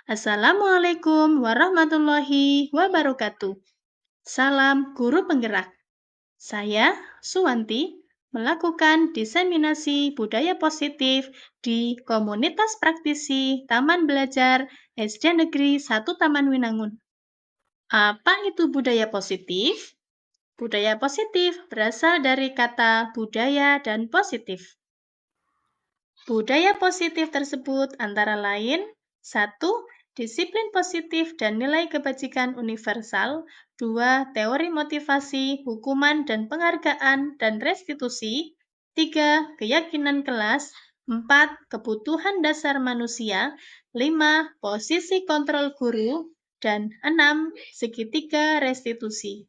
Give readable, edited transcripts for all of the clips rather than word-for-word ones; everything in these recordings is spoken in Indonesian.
Assalamualaikum warahmatullahi wabarakatuh. Salam guru penggerak. Saya, Suwanti, melakukan diseminasi budaya positif di komunitas praktisi Taman Belajar SD Negeri 1 Taman Winangun. Apa itu budaya positif? Budaya positif berasal dari kata budaya dan positif. Budaya positif tersebut antara lain: 1. Disiplin positif dan nilai kebajikan universal. 2. Teori motivasi, hukuman dan penghargaan dan restitusi. 3. Keyakinan kelas. 4. Kebutuhan dasar manusia. 5. Posisi kontrol guru. Dan 6. Segitiga restitusi.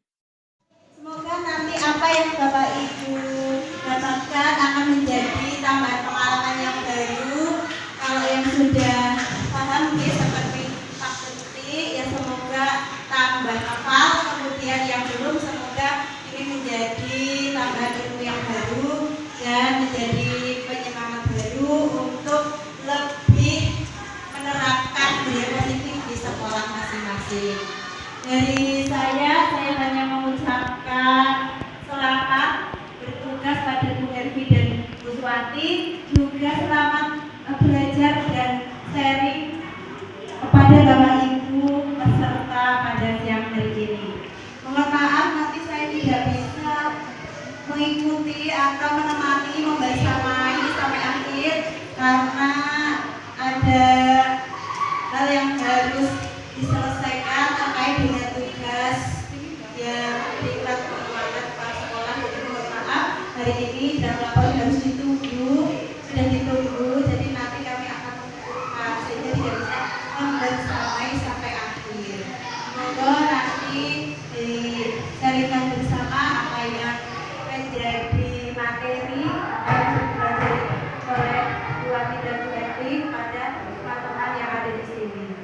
Semoga nanti apa yang Bapak Ibu dapatkan akan menjadi tambahan pengalaman yang baru. Kalau yang sudah paham seperti Pak Putri, ya semoga tambah hafal. Kemudian yang belum, semoga ini menjadi tambahan ilmu yang baru dan menjadi penyemangat baru untuk lebih menerapkan budaya positif di sekolah masing-masing. Dari saya hanya mengucapkan selamat bertugas pada Bu Hervi dan Bu Suwanti, juga selamat belajar dan sharing kepada Bapak Ibu peserta pada siang hari ini. Mohon maaf nanti saya tidak bisa mengikuti atau menemani membersamai sampai akhir karena ada hal yang harus diselesaikan terkait dengan tugas yang diklat penguatan kepala sekolah. Jadi mohon maaf, hari ini dan laporan harus ditunggu, sudah ditunggu, jadi nanti kami akan mengumpulkan sehingga tidak bisa membersamai sampai akhir. Semoga nanti dicarikan bersama apa yang menjadi materi yang dipelajari oleh Bu Wati dan Bu Hervi pada teman-teman yang ada di sini.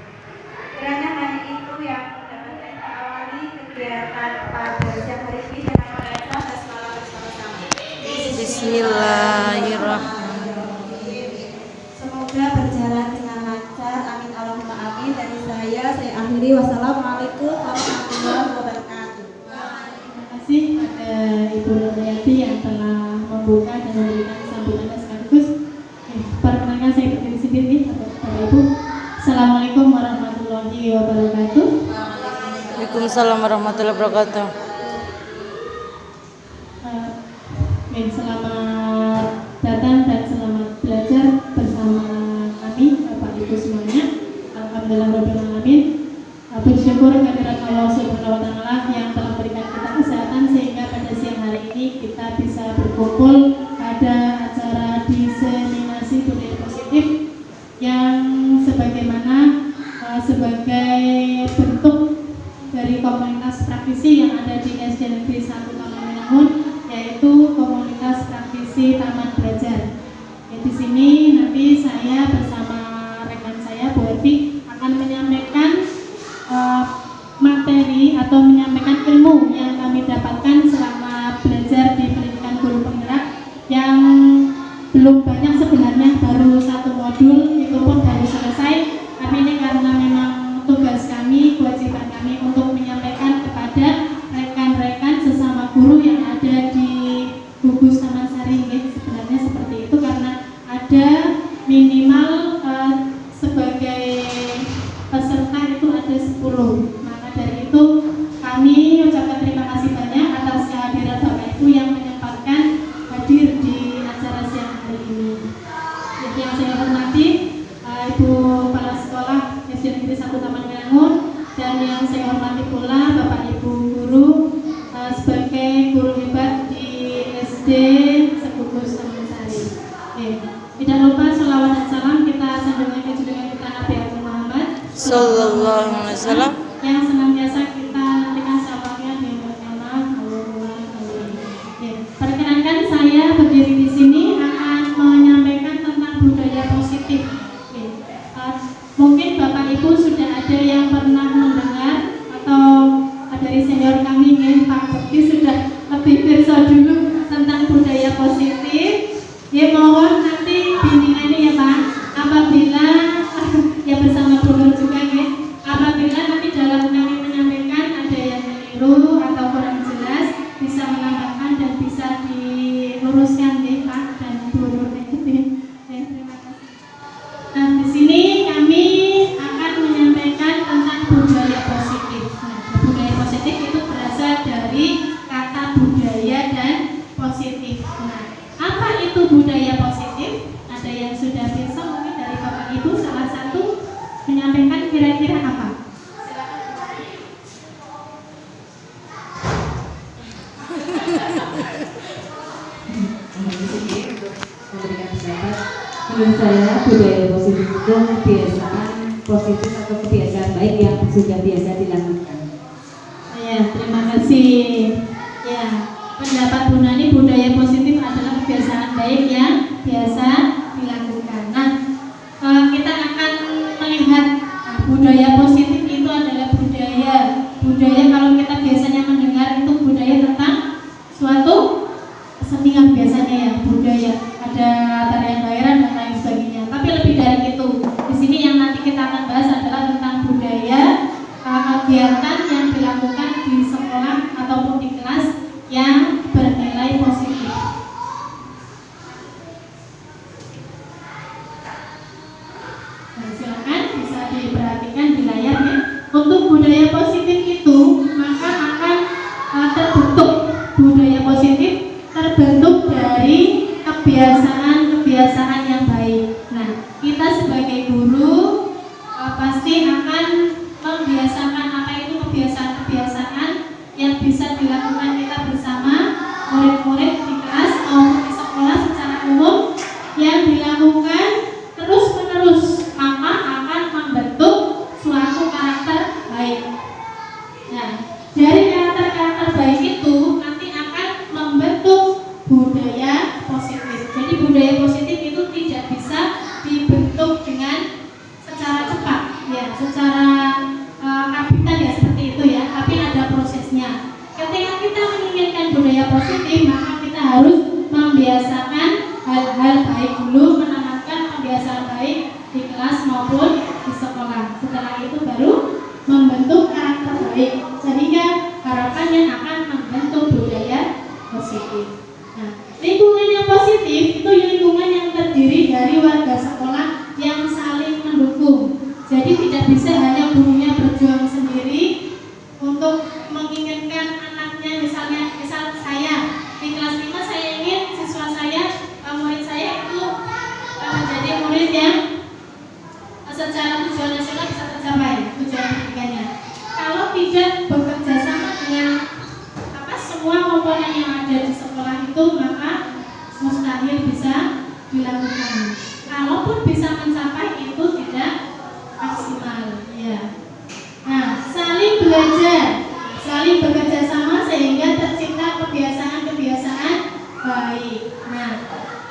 Kiranya hanya itu yang dapat saya awali kegiatan pada siang hari ini dengan membaca basmalah bersama-sama. Bismillahirrahmanirrahim. Semoga berjalan dengan lancar. Amin Allahumma amin. Dari saya akhiri. Wassalamualaikum warahmatullahi wabarakatuh. Terima kasih pada Ibu Nuriyati yang telah membuka dan memberikan sambutan sekaligus. Perkenalkan saya berdiri sendiri Bapak Ibu. Assalamualaikum warahmatullahi wabarakatuh. Waalaikumsalam warahmatullahi wabarakatuh. Selamat datang dan selamat belajar bersama kami Bapak Ibu semuanya. Alhamdulillahirabbil alamin. Bersyukur kehadirat Allah Subhanahu wa taala yang telah memberikan kita kesehatan sehingga pada siang hari ini kita bisa berkumpul pada acara diseminasi budaya positif yang sebagaimana sebagai bentuk dari komunitas praktisi yang ada di SD Negeri 1 Taman Winangun, yaitu komunitas praktisi Taman Belajar. Ya, di sini nanti saya bersama rekan saya Bu Hervi akan menyampaikan materi atau menyampaikan ilmu yang kami dapatkan selama belajar di pendidikan guru penggerak yang belum banyak sebenarnya, baru satu modul, itu pun baru selesai. Tapi ini karena memang tugas kami, kewajiban kami untuk menyampaikan kepada rekan-rekan sesama guru yang ada di gugus Taman Sari. Sebenarnya seperti itu karena ada minimal sebagai peserta itu ada 10. Maka dari itu kami ucapkan terima kasih banyak atas kehadiran Bapak Ibu yang menyempatkan hadir di acara siang hari ini. Yang saya hormati Ibu Kepala Sekolah SD Negeri 1 Taman Winangun, dan yang saya hormati pula Bapak Ibu guru sebagai guru hebat di SD Segugus Taman Sari. Tidak lupa sholawat dan salam kita sambungkan ke junjungan kita Nabi Muhammad Sallallahu alaihi wasallam yang senantiasa kita nantikan syafaqatnya di Allahumma amin. Perkenankan saya berdiri di sini akan menyampaikan tentang budaya positif. Mungkin Bapak Ibu sudah ada yang pernah mendengar atau dari senior kami, Pak Bekti sudah lebih pirsa dulu tentang budaya positif. Ya, mohon nanti bimbingannya ya Pak, apabila ya bersama Bu Nur juga mendukung kebiasaan positif atau kebiasaan baik yang sudah biasa dilakukan. Ya, terima kasih. Ya, pendapat Bu Nani, budaya positif adalah kebiasaan baik yang biasa dilakukan. Nah, kita akan melihat budaya positif itu adalah budaya kalau kita biasanya mendengar itu budaya tentang suatu kesenian biasanya ya, budaya ada tarian bayaran dan lain sebagainya. Tapi lebih dari itu, di sini yang nanti kita akan bahas adalah tentang budaya kegiatan yang dilakukan di sekolah ataupun di kelas yang bernilai positif. Nah, silakan bisa diperhatikan di layar ya. Untuk budaya positif itu maka akan terbentuk budaya positif terbentuk dari kebiasaan yang baik. Nah, kita sebagai guru pasti akan membiasakan apa itu kebiasaan-kebiasaan yang bisa dilakukan kita bersama murid-murid di kelas maupun di sekolah secara umum yang dilakukan terus-menerus, maka akan membentuk suatu karakter baik. Nah, dari karakter baik itu nanti akan membentuk budaya positif. Jadi budaya positif itu tidak bisa dibentuk dengan secara cepat, ya, secara kapitan ya seperti itu ya. Tapi ada prosesnya. Ketika kita menginginkan budaya positif, maka kita harus membiasakan hal-hal baik dulu, menanamkan kebiasaan baik di kelas maupun di sekolah. Setelah itu baru membentuk karakter baik, sehingga harapannya akan membentuk budaya positif. Nah, lingkungan yang positif itu lingkungan yang terdiri dari warga sekolah yang saling mendukung. Jadi tidak bisa hanya gurunya berjuang sendiri untuk menginginkan anaknya, misal saya di kelas 5 saya ingin siswa saya, murid saya itu menjadi murid yang secara tujuan nasional bisa tercapai tujuan pendidikannya. Kalau tidak bekerja sama dengan semua komponen yang ada di sekolah itu, maka mustahil bisa dilakukan. Kalaupun bisa mencapai itu tidak maksimal, ya. Nah, saling belajar, saling bekerja sama sehingga tercipta kebiasaan-kebiasaan baik. Nah,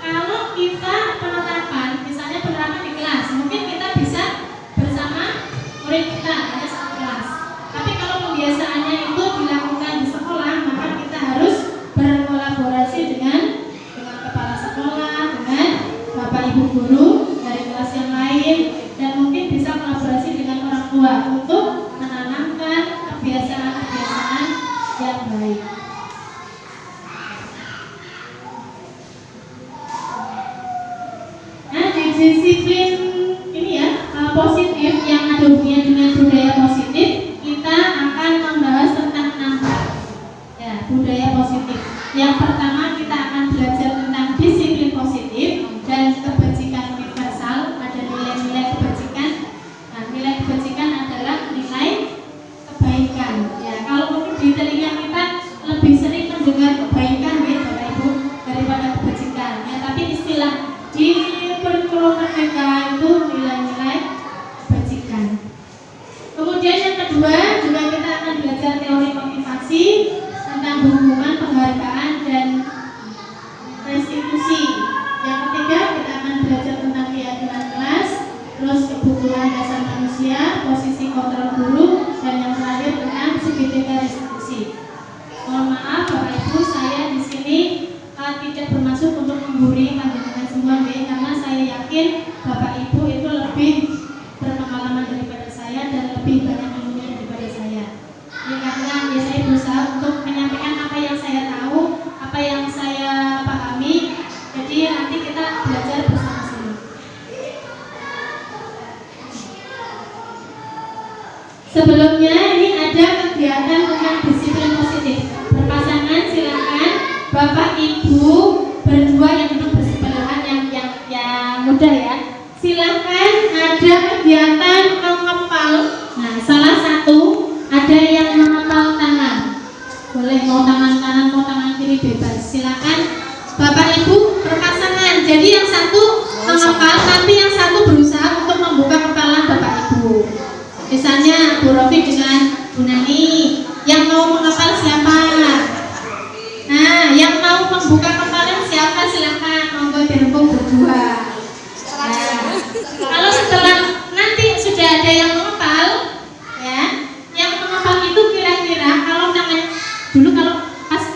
kalau kita misalnya penerapan di kelas, mungkin kita bisa bersama murid kita hanya satu kelas. Tapi kalau pembiasaannya itu dilakukan di sekolah, maka kita harus berkolaborasi dengan kepala sekolah, dengan bapak ibu guru dari kelas yang lain, dan mungkin bisa kolaborasi dengan orang tua untuk menanamkan kebiasaan-kebiasaan yang baik. Nah, di disiplin ini ya, positif yang ada hubungannya dengan budaya positif, kita akan membahas tentang 6 hal ya, budaya positif. Yang pertama kita akan belajar tentang disiplin positif dan kebajikan universal. Ada nilai-nilai kebajikan. Nah, nilai kebajikan adalah nilai kebaikan ya. Kalau mungkin di telinga kita lebih sering mendengar kebaikan ya Bapak Ibu daripada kebajikan ya, tapi istilah di kurikulum mereka itu nilai-nilai kebajikan. Kemudian yang kedua juga kita akan belajar teori motivasi tentang hubungan penghargaan dan restitusi. Yang ketiga kita akan belajar tentang keyakinan kelas, terus kebutuhan dasar manusia, posisi kontrol guru, dan yang terakhir tentang segitiga restitusi. Mohon maaf Bapak Ibu, saya di sini tidak bermaksud untuk menggurui panjenengan semua karena saya yakin Bapak Ibu itu lebih berpengalaman daripada saya dan lebih banyak ilmunya daripada saya. Ya, karena saya berusaha untuk menyampaikan apa yang saya tahu, apa yang saya pahami. Jadi nanti kita belajar bersama-sama. Sebelumnya ini ada kegiatan tentang disiplin positif. Berpasangan silakan Bapak Ibu berdua yang duduk bersebelahan yang mudah ya. Silakan ada kegiatan mengepal. Nah, salah satu ada yang mengepal tangan. Boleh mau tangan kanan mau tangan kiri bebas. Silakan Bapak Ibu berpasangan. Jadi yang satu mengepal, tapi yang satu berusaha untuk Misalnya Bu Rofi dengan Bu Nani. Yang mau menghafal siapa? Nah, yang mau membuka kepalan siapa? Silakan, monggo dirempung berdua. Nah, kalau setelah nanti sudah ada yang menghafal, ya, yang menghafal itu kira-kira kalau namanya dulu kalau pas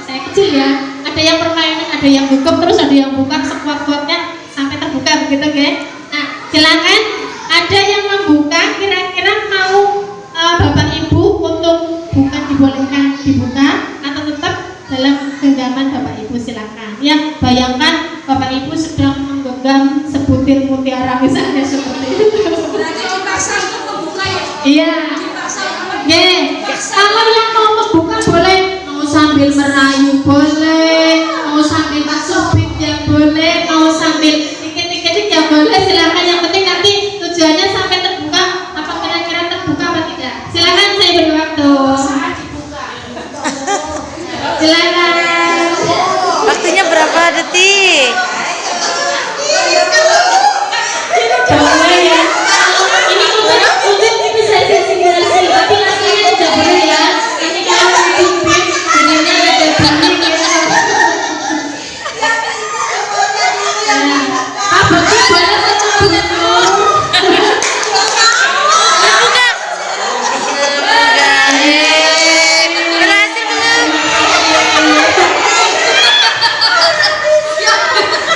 saya kecil ya, ada yang permainan, ada yang hukum, terus ada yang buka sekuat-kuatnya sampai terbuka begitu, ya. Nah, silakan ada yang membuka, kira-kira mau Bapak Ibu untuk bukan dibolehkan dibuka atau tetap dalam genggaman Bapak Ibu, silakan. Ya, bayangkan Bapak Ibu sedang menggenggam sebutir mutiara misalnya seperti itu. Berarti dipaksa untuk membuka ya? Iya. Dipaksa untuk Kalau yang mau membuka boleh, mau sambil merayu boleh, mau sambil tasbih ya boleh, mau sambil dikit-dikit ya boleh, silakan. Yang penting nanti tujuannya sampai terbuka, apa kira-kira terbuka apa tidak. Silakan, saya beri waktu. Silakan. Waktunya berapa detik? Boleh ya. Ini untuk ini saja simulasi, tapi rasanya tidak boleh ya. Ini kalau ditumpik, jadinya ada bunyi gitu. Pak Bekti boleh saya dulu. Berhasil belum?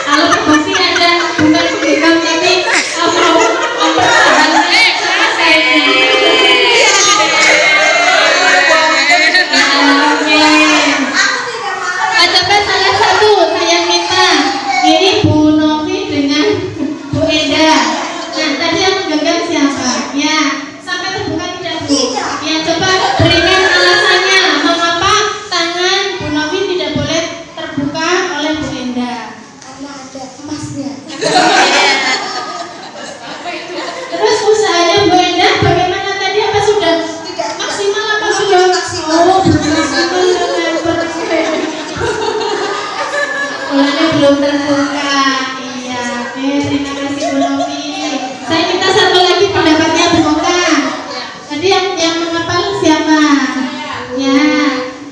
Kalau Pak Bekti ada bukan pegang tapi mau mempertahankan selesainya. Coba salah satu saya minta, ini Bu Novi dengan Bu Enda. Nah, tadi yang menggenggam siapa? Ya, sampai terbuka tidak Bu? Ya, coba berikan alasannya mengapa tangan Bu Novi tidak boleh terbuka oleh Bu Enda. karena ada emasnya. Terus usahanya Bu Enda bagaimana tadi, apa sudah maksimal apa sudah maksimal. Oh, belum maksimal mulanya belum terbuka. Iya, oke, terima kasih Bu Novi. Saya minta satu lagi pendapatnya Bu Oka. Tadi yang menghafal siapa? Ya,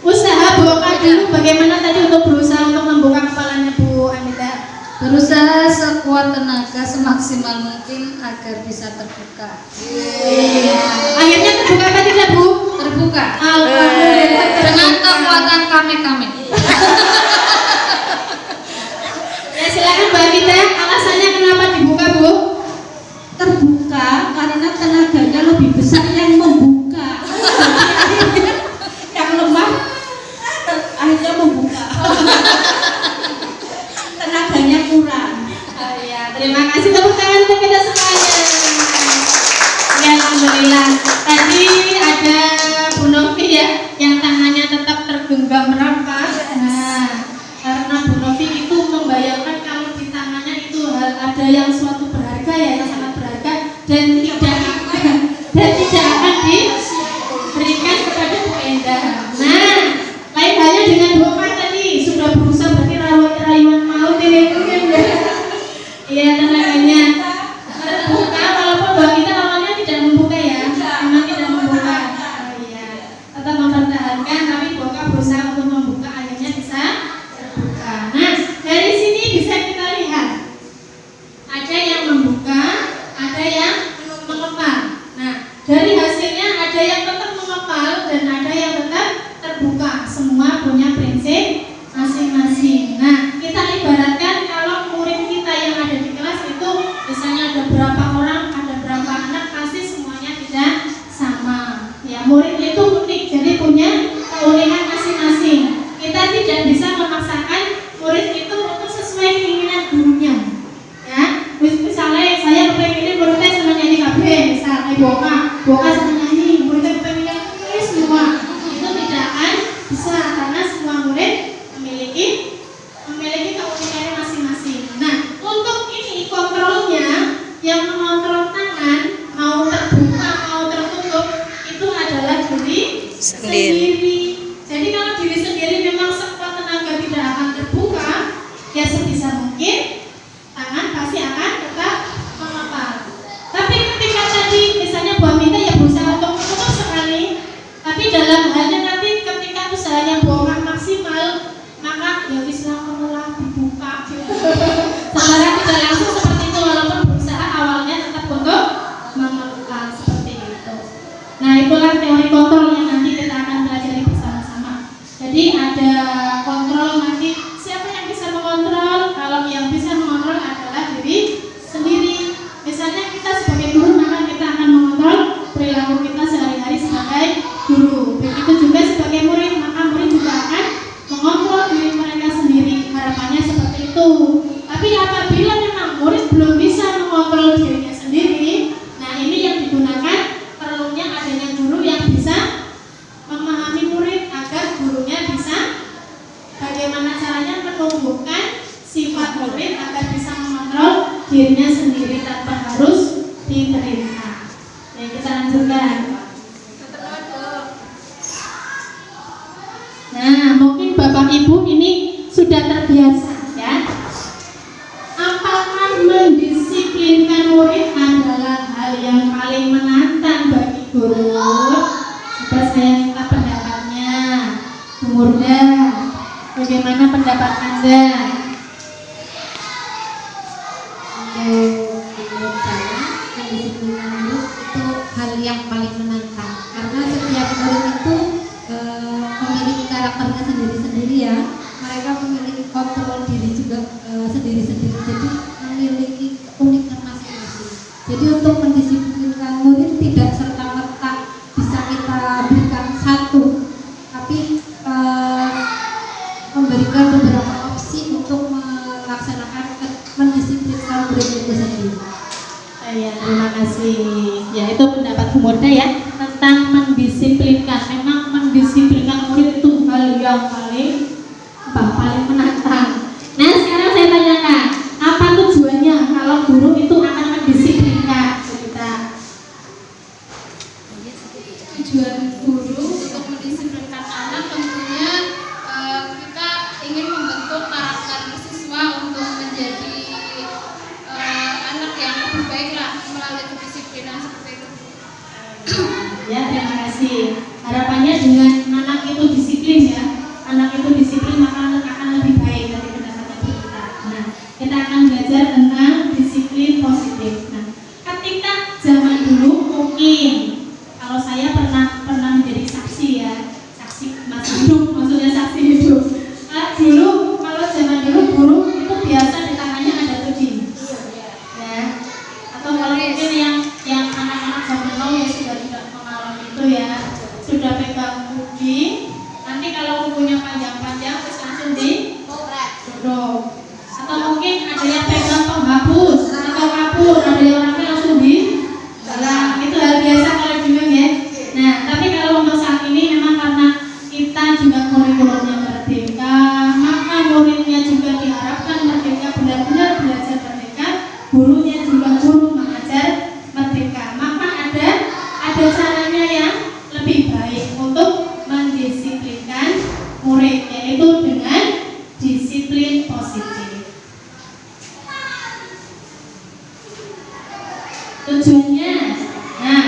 usaha Bu Oka dulu bagaimana tadi untuk berusaha untuk membuka kepalanya Bu Anita? Berusaha sekuat tenaga semaksimal mungkin agar bisa terbuka. Akhirnya terbuka apa tidak Bu? Terbuka Alhamdulillah. dengan kekuatan kami. Ya, silakan Mbak Anita, alasannya kenapa dibuka Bu? Terbuka karena tenaganya lebih besar yang membuka. Yang lemah akhirnya membuka. Tenaganya kurang. Oh ya, terima kasih, tepuk tangan untuk kita semuanya. Ya, alhamdulillah. Tadi ada Bu Novi ya, yang tangannya tetap tergenggam rapat. Nah, karena Bu Novi itu membayangkan kalau di tangannya itu ada yang suatu berharga ya, yang sangat berharga dan tidak akan diberikan kepada Bu Enda. Nah, lain halnya dengan Bu Oka tadi sudah berusaha berarti rayuan maut ini mungkin ya. Iya, tenaganya terbuka walaupun Bu kita awalnya tidak membuka ya, memang tidak membuka. Oh iya, tetap mempertahankan tapi Bu Oka berusaha untuk membuka, akhirnya bisa terbuka. Nah, dari sini bisa kita lihat ada yang membuka, ada yang mengepal. Nah, dari hasilnya ada yang tetap mengepal dan ada yang tetap terbuka. Semua punya prinsip masing-masing. Nah, kita ibaratkan kalau murid kita yang ada di kelas itu misalnya ada berapa orang, ada berapa anak, pasti semuanya tidak sama. Ya, murid itu unik, jadi punya keunikan masing-masing. Kita tidak bisa memaksakan murid itu untuk sesuai keinginan gurunya. Ya, misalnya saya kepengen muridnya senang nyanyi KB, misalnya Boka senang nyanyi, muridnya kepengen nyanyi semua. Itu tidak akan bisa karena semua murid memiliki keunikannya masing-masing. Nah, untuk ini kontrolnya yang mengontrol tangan mau terbuka mau tertutup itu adalah diri sendiri. Jadi kalau diri sendiri memang sekuat tenaga tidak akan terbuka, ya sebisa mungkin tangan pasti akan tetap mengepal. Tapi ketika tadi misalnya Bu Aminta ya hadirnya sendiri tanpa harus diperintah. Oke, kita lanjutkan. Nah, mungkin Bapak Ibu ini sudah terbiasa ya. Apakah mendisiplinkan murid adalah hal yang paling menantang bagi guru? Coba saya minta pendapatnya. Bu Murda, bagaimana pendapat Anda? Menurut saya, mendisiplinkan murid itu hal yang paling menantang karena setiap murid itu memiliki karakternya sendiri-sendiri ya. Mereka memiliki kontrol diri juga sendiri-sendiri, jadi memiliki keunikan masing-masing. Jadi untuk mendisiplinkan murid tidak serta-merta bisa kita berikan satu, tapi memberikan beberapa opsi untuk melaksanakan mendisiplinkan murid itu sendiri. Ya, terima kasih. Ya, itu pendapat Bu Murda ya tentang mendisiplinkan. Memang mendisiplinkan murid itu hal yang paling menantang. Nah, sekarang saya tanyakan, apa tujuannya kalau guru itu akan mendisiplinkan kita? Tujuan guru untuk mendisiplinkan anak tentunya kita ingin membentuk karakter siswa untuk menjadi anak yang lebih baik lah melalui kedisiplinan seperti itu. Ya, terima kasih. Harapannya dengan anak itu disiplin ya, anak itu disiplin maka anak akan lebih baik dari pendapatan kita. Nah, kita akan belajar tentang disiplin positif. Nah, ketika zaman dulu mungkin kalau saya pernah menjadi saksi ya, saksi masih hidup, maksudnya saksi hidup. Dulu kalau zaman dulu guru itu biasa di tangannya ada tuding, ya. Atau kalau mungkin yang anak-anak zaman now ya sudah tidak mengalami itu ya, sudah pegang tuding. Nanti kalau kukunya panjang-panjang terus langsung didorong. Atau mungkin ada yang pegang penghapus atau kapur, ada yang orangnya langsung dibalang. Itu hal biasa kalau dulu ya. Nah, tapi kalau untuk saat ini memang karena kita juga kurikulumnya merdeka, maka muridnya juga diharapkan merdeka, benar-benar belajar merdeka, gurunya juga guru mengajar merdeka. Maka ada caranya yang lebih baik untuk mendisiplinkan murid, yaitu dengan disiplin positif.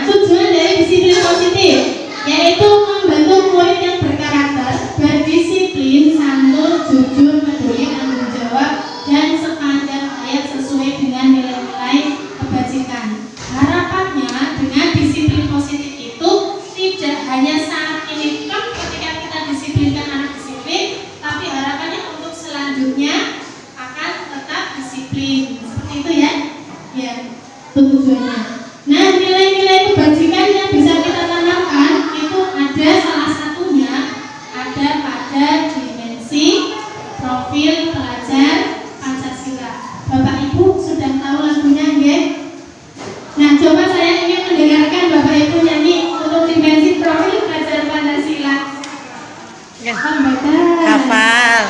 Tujuan dari disiplin positif yaitu membentuk murid yang berkarakter, berdisiplin, santun, jujur, peduli, tanggung jawab, dan sepanjang hayat sesuai dengan nilai-nilai kebajikan. Harapannya dengan disiplin positif itu tidak hanya saat ini ketika kita disiplinkan anak disiplin, tapi harapannya untuk selanjutnya akan tetap disiplin. Seperti itu ya? Ya, itu tujuannya. Nah, nilai-nilai kebajikan yang bisa kita tanamkan itu ada salah satunya ada pada dimensi profil pelajar Pancasila. Bapak Ibu sudah tahu lagunya nggih? Nah, coba saya ingin mendengarkan Bapak Ibu nyanyi untuk dimensi profil pelajar Pancasila. Ya. Hafal. Hafal.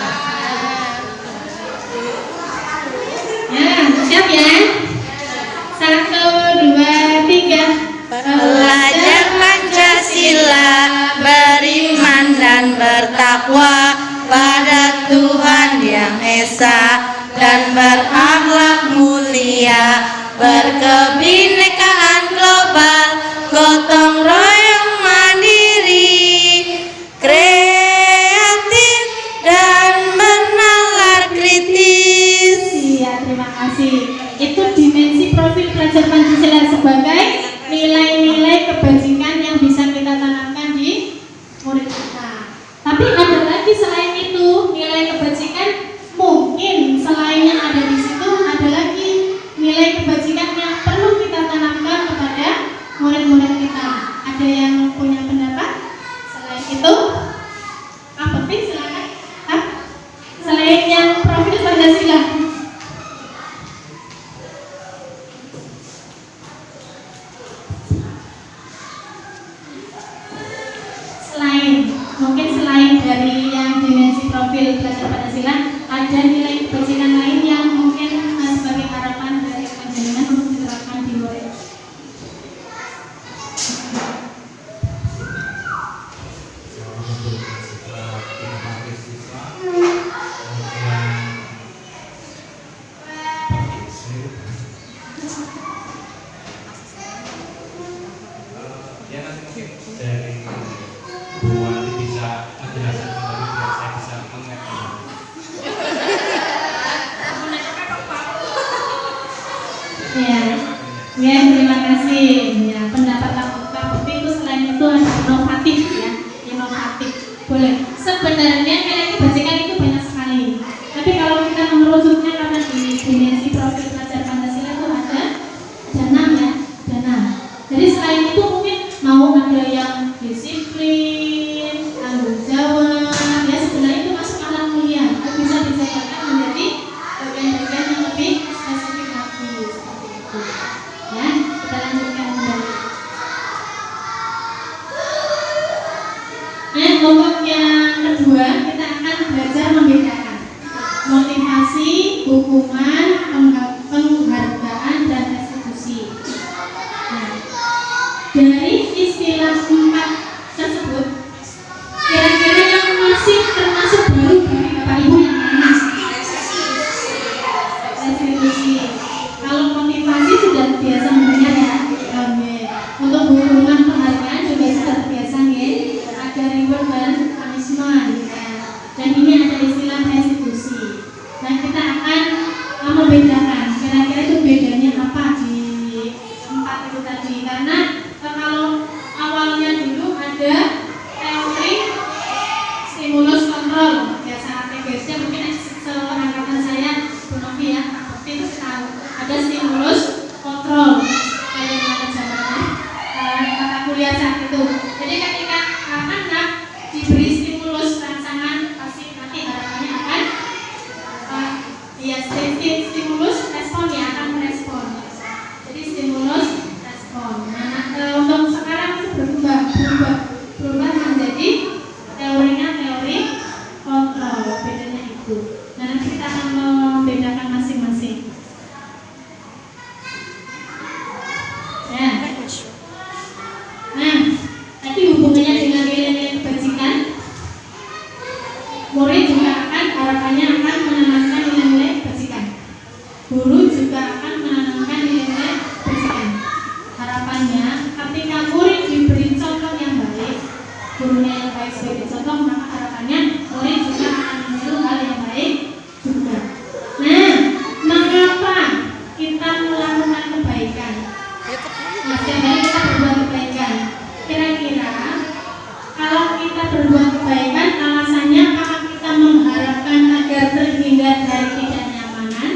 Ya, siap ya? 1, 2, 3. Belajar Pancasila, beriman dan bertakwa pada Tuhan Yang Esa, dan berakhlak mulia, berkebinekaan global, gotong royong mandiri, kreatif dan bernalar kritis. Iya, terima kasih. Itu dimensi profil pelajar Pancasila sebagai nilai-nilai kebajikan yang bisa kita tanamkan di murid kita. Tapi ada lagi selain itu, nilai kebajikan mungkin selain yang ada di situ ada lagi nilai kebajikan yang perlu kita tanamkan kepada murid-murid kita. Ada yang punya pendapat? Selain itu, apa sih? Silakan. Selain yang profil Pancasila. Mungkin selain dari yang dimensi profil pelajar Pancasila, ada nilai kebajikan lain yang mungkin sebagai harapan dari Ya nanti mungkin dari Bu Wanti bisa menjelaskan kembali biar saya bisa mengerti. Ya, terima kasih. Ya, pendapat Kak Putih itu selain itu ada inovatif ya, inovatif. Boleh. Sebenarnya nilai kebajikan itu banyak sekali. Tapi kalau kita mengerusutnya karena di dimensi profil pelajar Pancasila itu ada 6 ya, ada 6. Jadi selain itu mungkin mau ada yang disiplin, tanggung jawab, ya sebenarnya itu masuk alam mulia. Itu bisa disesuaikan menjadi bagian-bagian yang lebih spesifik lagi seperti itu. Ya, kita lanjutkan kembali. Untuk yang kedua kita akan belajar membedakan motivasi, hukuman, penghargaan, dan restitusi. Nah, dari istilah 4 tersebut, kira-kira yang masih termasuk baru bagi Bapak Ibu yang mana? Restitusi. Kalau motivasi sudah biasa mendengar ya. Untuk hukuman penghargaan juga sudah biasa ya. Ada reward dan punishment ya. Dan ini ada istilah restitusi. Nah, kita akan membedakan kira-kira itu bedanya apa di 4 itu tadi. Karena kalau awalnya dulu ada teori stimulus kontrol ya, sangat tegasnya mungkin seangkatan saya Bu Novi ya, tapi itu tahu ada stimulus kontrol kayak mana zamannya kata kuliah saat itu. Jadi ketika anak diberi stimulus rangsangan, pasti nanti harapannya akan stimulus respon ya, akan merespon. Jadi stimulus respon. Nah, untuk sekarang itu berubah menjadi teorinya teori kontrol. Bedanya itu. Nah, nanti kita akan membedakan masing-masing. Ya. Nah, tadi hubungannya dengan nilai-nilai kebajikan. Murid juga akan harapannya akan menanamkan nilai-nilai kebajikan. Guru juga akan menanamkan nilai-nilai kebajikan. Harapannya ketika murid diberi contoh yang baik, gurunya yang baik sebagai contoh, maka harapannya murid juga akan meniru hal yang baik juga. Nah, mengapa kita melakukan kebaikan? Nah, setiap hari kita berbuat kebaikan. Kira-kira kalau kita berbuat kebaikan, alasannya apakah kita mengharapkan agar terhindar dari ketidaknyamanan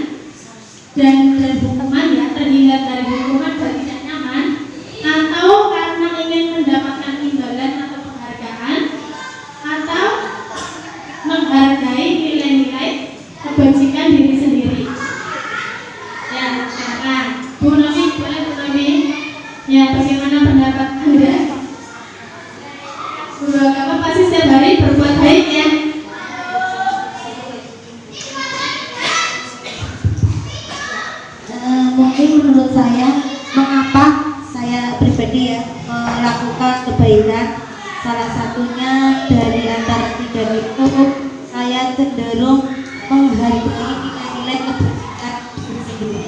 dan hukuman ya, terhindar dari hukuman dan tidak nyaman, atau karena ingin mendapatkan imbalan atau penghargaan, atau menghargai nilai-nilai kebajikan diri sendiri? Ya, silakan Bu Novi, boleh Bu Novi? Ya, bagaimana pendapat Anda? Guru agama pasti setiap hari berbuat baik ya. Mungkin menurut saya, mengapa saya pribadi ya melakukan kebaikan, salah satunya dari antara 3 itu saya cenderung menghargai nilai-nilai kebajikan tersebut.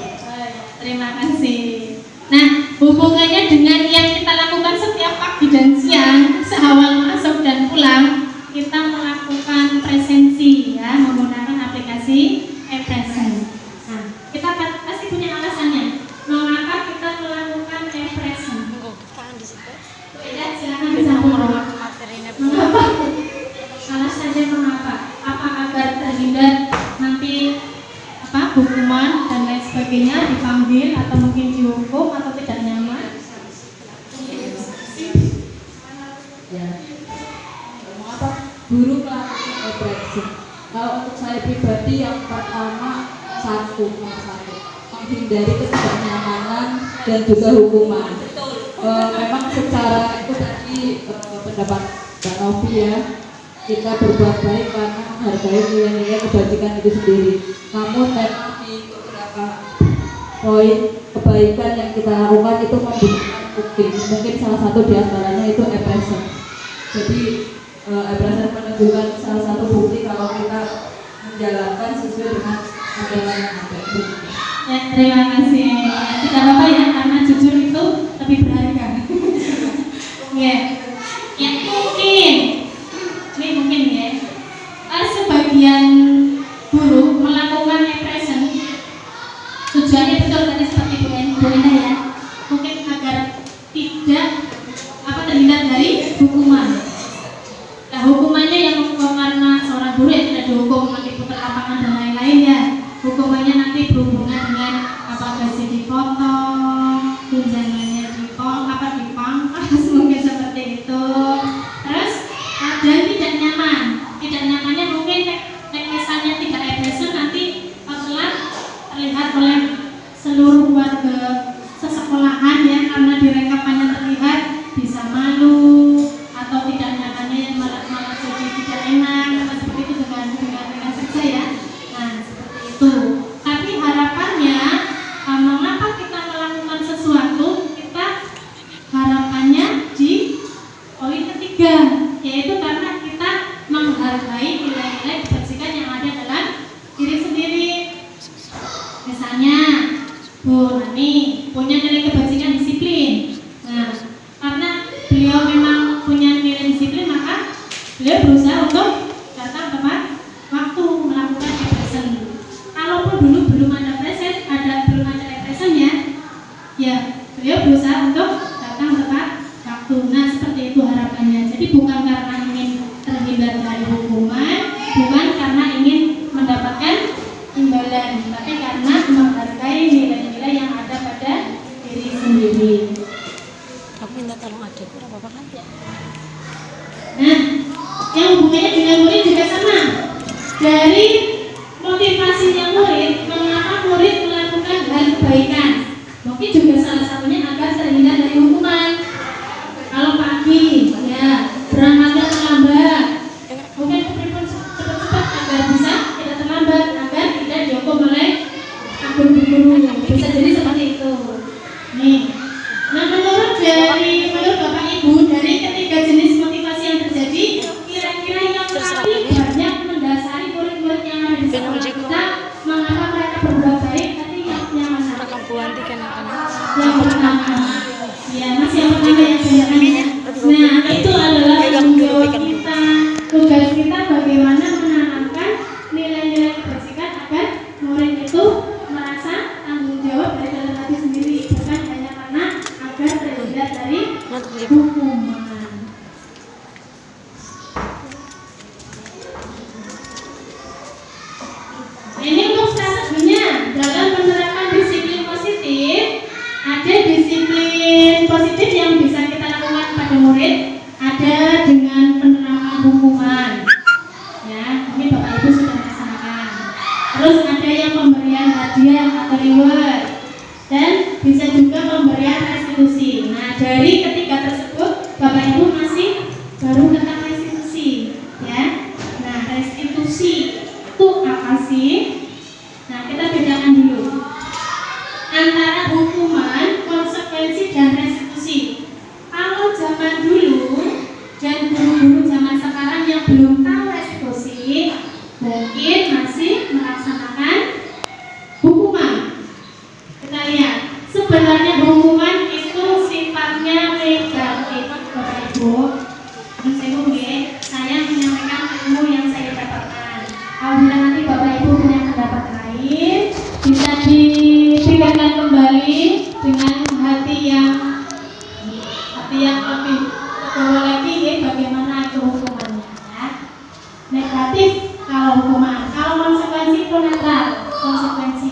Terima kasih. Nah, hubungannya dengan yang kita lakukan setiap pagi dan siang, seawal masuk dan pulang, kita melakukan presensi ya, menggunakan aplikasi e-present. Nah, kita pasti punya alasannya. Mengapa kita melakukan e-present? Ya, silakan disambung. Mengapa? Alasannya mengapa? Apa agar terhindar nanti hukuman dan lain sebagainya, dipanggil atau mungkin dihukum atau tidak nyaman? Ya, mengapa guru melakukan e-present? Kalau untuk saya pribadi, yang pertama menghindari ketidaknyamanan dan juga hukuman. Memang secara itu tadi pendapat Mbak Novi ya, kita berbuat baik karena menghargai nilai-nilai kebajikan itu sendiri. Namun memang di beberapa poin kebaikan yang kita lakukan itu membutuhkan bukti. Mungkin salah satu diantaranya itu e-present. Jadi e-present menunjukkan salah satu bukti kalau kita menjalankan sesuai dengan aturan yang ada. Ya, terima kasih. Tidak apa-apa ya, karena jujur itu lebih berharga. Ya, ya mungkin, ini mungkin ya. Sebagian guru melakukan e-present. Tujuannya betul tadi seperti Bu Enda ya. Mungkin agar tidak terhindar dari hukuman. Nah, hukumannya yang karena seorang guru ya tidak dihukum nanti putar lapangan dan lain-lain ya. Hukumannya nanti berhubungan dengan gaji dipotong, tunjangannya dipangkas mungkin seperti itu. Terus ada tidak nyaman. Tidak nyamannya mungkin misalnya tidak e-present nanti telah terlihat oleh seluruh warga sesekolahan ya, karena di rekapannya terlihat bisa malu atau tidak nyamannya yang malah jadi tidak enak atau seperti itu dengan saja ya. Nah seperti itu. Tapi harapannya mengapa kita melakukan sesuatu, kita harapannya di poin ketiga, yaitu karena kita menghargai nilai-nilai kebajikan yang ada dalam diri sendiri. Misalnya Bu Nani punya nilai kebajikan disiplin. Nah, karena beliau memang punya nilai disiplin, maka beliau berusaha untuk datang tepat waktu melakukan e-present. Kalaupun dulu belum ada e-present ya beliau berusaha untuk datang tepat waktu. Nah, seperti itu harapannya. Jadi bukan karena ingin terhindar dari hukuman, bukan karena ingin mendapatkan imbalan, tapi karena menghargai nilai-nilai yang ada pada diri sendiri. Aku minta tolong adikku, apa-apa kan? Nah, yang hubungannya dengan murid juga sama. Dari motivasinya murid, mengapa murid melakukan hal kebaikan? Mungkin juga salah satunya agar terhindar dari hukuman. Kalau pagi, ya berangkatnya terlambat, mungkin cepat-cepat agar bisa tidak terlambat, agar tidak dihukum oleh guru. Bisa jadi seperti itu. Nih, nah menurut Bapak Ibu, dari ketiga jenis motivasi yang terjadi, kira-kira yang paling banyak mendasari murid-murid yang ada di sekolah kita, mengapa mereka berbuat baik? Tadi yang mana? Yang pertama, ya masih yang pertama yang banyak. Nah, itu adalah tanggung jawab kita. Tugas kita bagaimana menanamkan nilai-nilai kebajikan agar murid itu merasa tanggung jawab dari dalam hati sendiri, bukan hanya karena agar terhindar dari hukuman. Ini untuk strateginya dalam menerapkan disiplin positif. Ada disiplin positif yang bisa kita lakukan pada murid, ada dengan penerapan hukuman. Ya, ini Bapak Ibu sudah melaksanakan. Terus ada yang pemberian hadiah atau reward, dan bisa juga pemberian restitusi. Nah, dari ketiga tersebut Bapak Ibu masih baru tentang restitusi, ya. Nah, restitusi itu apa sih? Nah, kita bedakan dulu antara hukuman, konsekuensi, dan restitusi. Kalau zaman dulu dan guru-guru zaman sekarang yang belum tahu restitusi, mungkin masih melaksanakan hukuman. Kita lihat, sebenarnya hukuman itu sifatnya negatif, Bapak Ibu. Saya menyampaikan ilmu yang saya dapatkan. Apabila nanti Bapak Ibu punya pendapat lain, bisa dipikirkan kembali dengan hati yang lebih terbawa lagi ya, bagaimana itu hukumannya ya. Negatif kalau hukuman, kalau konsekuensi itu netral, konsekuensi.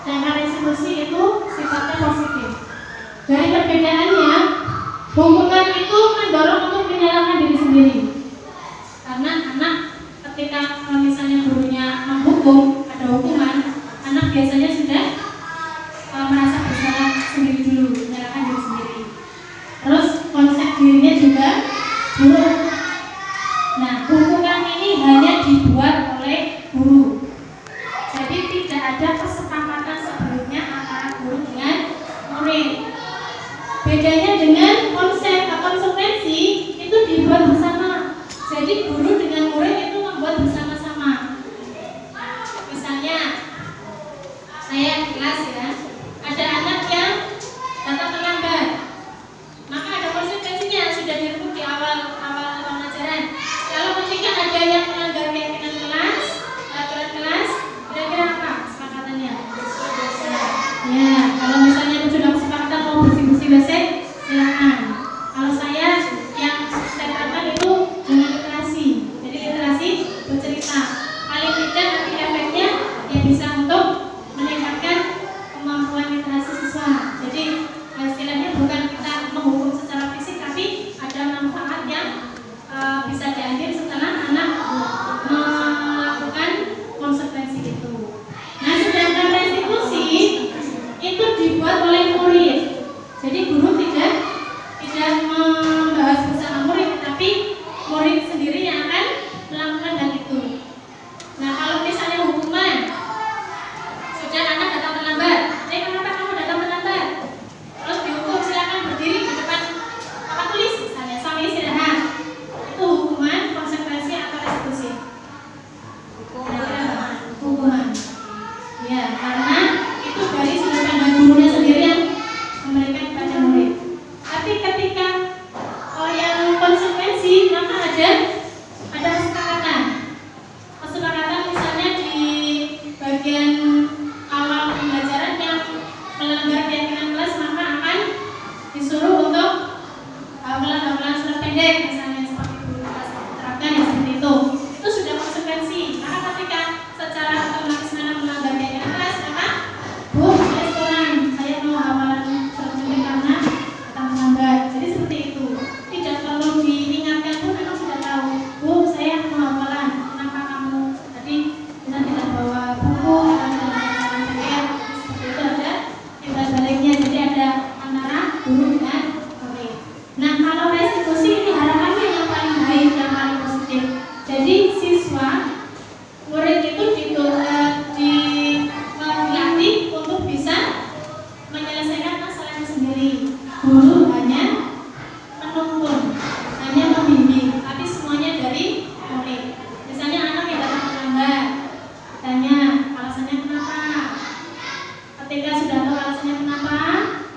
Sedangkan restitusi itu sifatnya positif. Dari perbedaannya, hukuman itu mendorong untuk menyalahkan diri sendiri. Karena anak ketika misalnya gurunya menghukum, ada hukuman, anak biasanya sudah merasa bersalah sendiri dulu, menyalahkan diri sendiri. Terus konsep dirinya juga buruk. Nah, hukuman ini hanya dibuat oleh guru. Jadi tidak ada kesepakatan sebelumnya antara guru dengan murid. Bedanya dengan konsep konsekuensi itu dibuat bersama. Jadi guru dengan murid itu membuat bersama-sama. Misalnya saya di kelas ya, ada anak yang datang terlambat, maka ada konsekuensinya, sudah konsekuensi, maka ada kesepakatan. Kesepakatan misalnya di bagian awal pembelajaran yang melanggar keyakinan kelas, maka akan disuruh untuk hafalan surat pendek, misalnya seperti guru kelas terapkan ya, seperti itu. Itu sudah konsekuensi. Maka ketika secara otomatis mana melanggar keyakinan kelas, maka Bu, saya sekarang saya mau hafalan surat pendek karena kita melanggar. Jadi seperti itu. Tidak perlu diingatkan pun memang sudah tahu. Bu, saya mau hafalan. Kenapa kamu tadi kita tidak bawa buku atau tidak pikir? Seperti itu ada timbal baliknya. Jadi ada antara guru dengan murid. Nah, kalau restitusi ini harapannya yang paling baik, yang paling positif. Jadi siswa murid itu dilatih untuk bisa menyelesaikan masalahnya sendiri. Guru hanya menuntun, hanya membimbing, tapi semuanya dari murid. Misalnya anak yang datang melanggar, tanya alasannya kenapa. Ketika sudah tahu alasannya kenapa,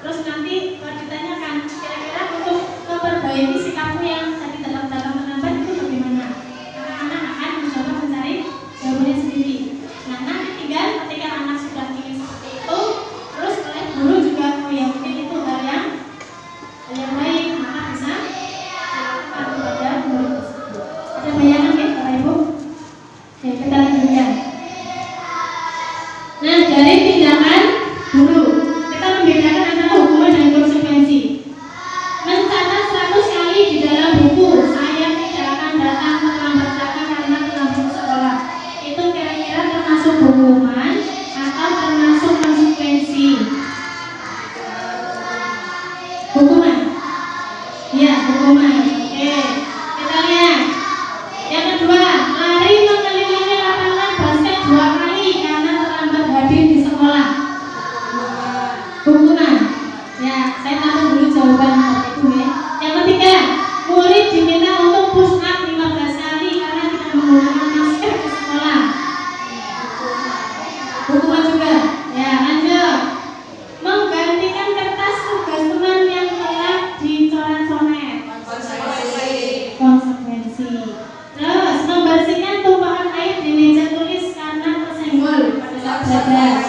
terus nanti ditanyakan kira-kira untuk memperbaiki sikapmu yang tadi dalam terlambat itu bagaimana. Maka anak akan mencoba mencari jawabannya sendiri. Nah, nanti tinggal ketika anak sudah ingin seperti itu, terus oleh guru juga yang mungkin itu hal yang baik, maka bisa dilakukan kepada murid tersebut. Ada bayangan ya Bapak Ibu? Ya, kita lanjutkan. Nah, dari tindakan guru kita membedakan antara hukuman dan konsekuensi. Mencatat 100 kali di dalam buku, saya tidak akan datang terlambat karena terlambat sekolah. Itu kira-kira termasuk hukuman atau termasuk konsekuensi? Hukuman. Ya, hukuman. Oke, kita lihat. Yang kedua, lari mengelilingi lapangan basket 2 kali karena terlambat hadir di sekolah. Hukuman. Ya, saya tahu dulu jawaban itu ya. Yang ketiga, murid diminta untuk push up 15 kali karena tidak menggunakan masker di sekolah. Hukuman juga. Ya, lanjut. Menggantikan kertas tugas teman yang telah dicoret-coret. Konsekuensi. Terus, membersihkan tumpahan air di meja tulis karena tersenggol pada saat belajar.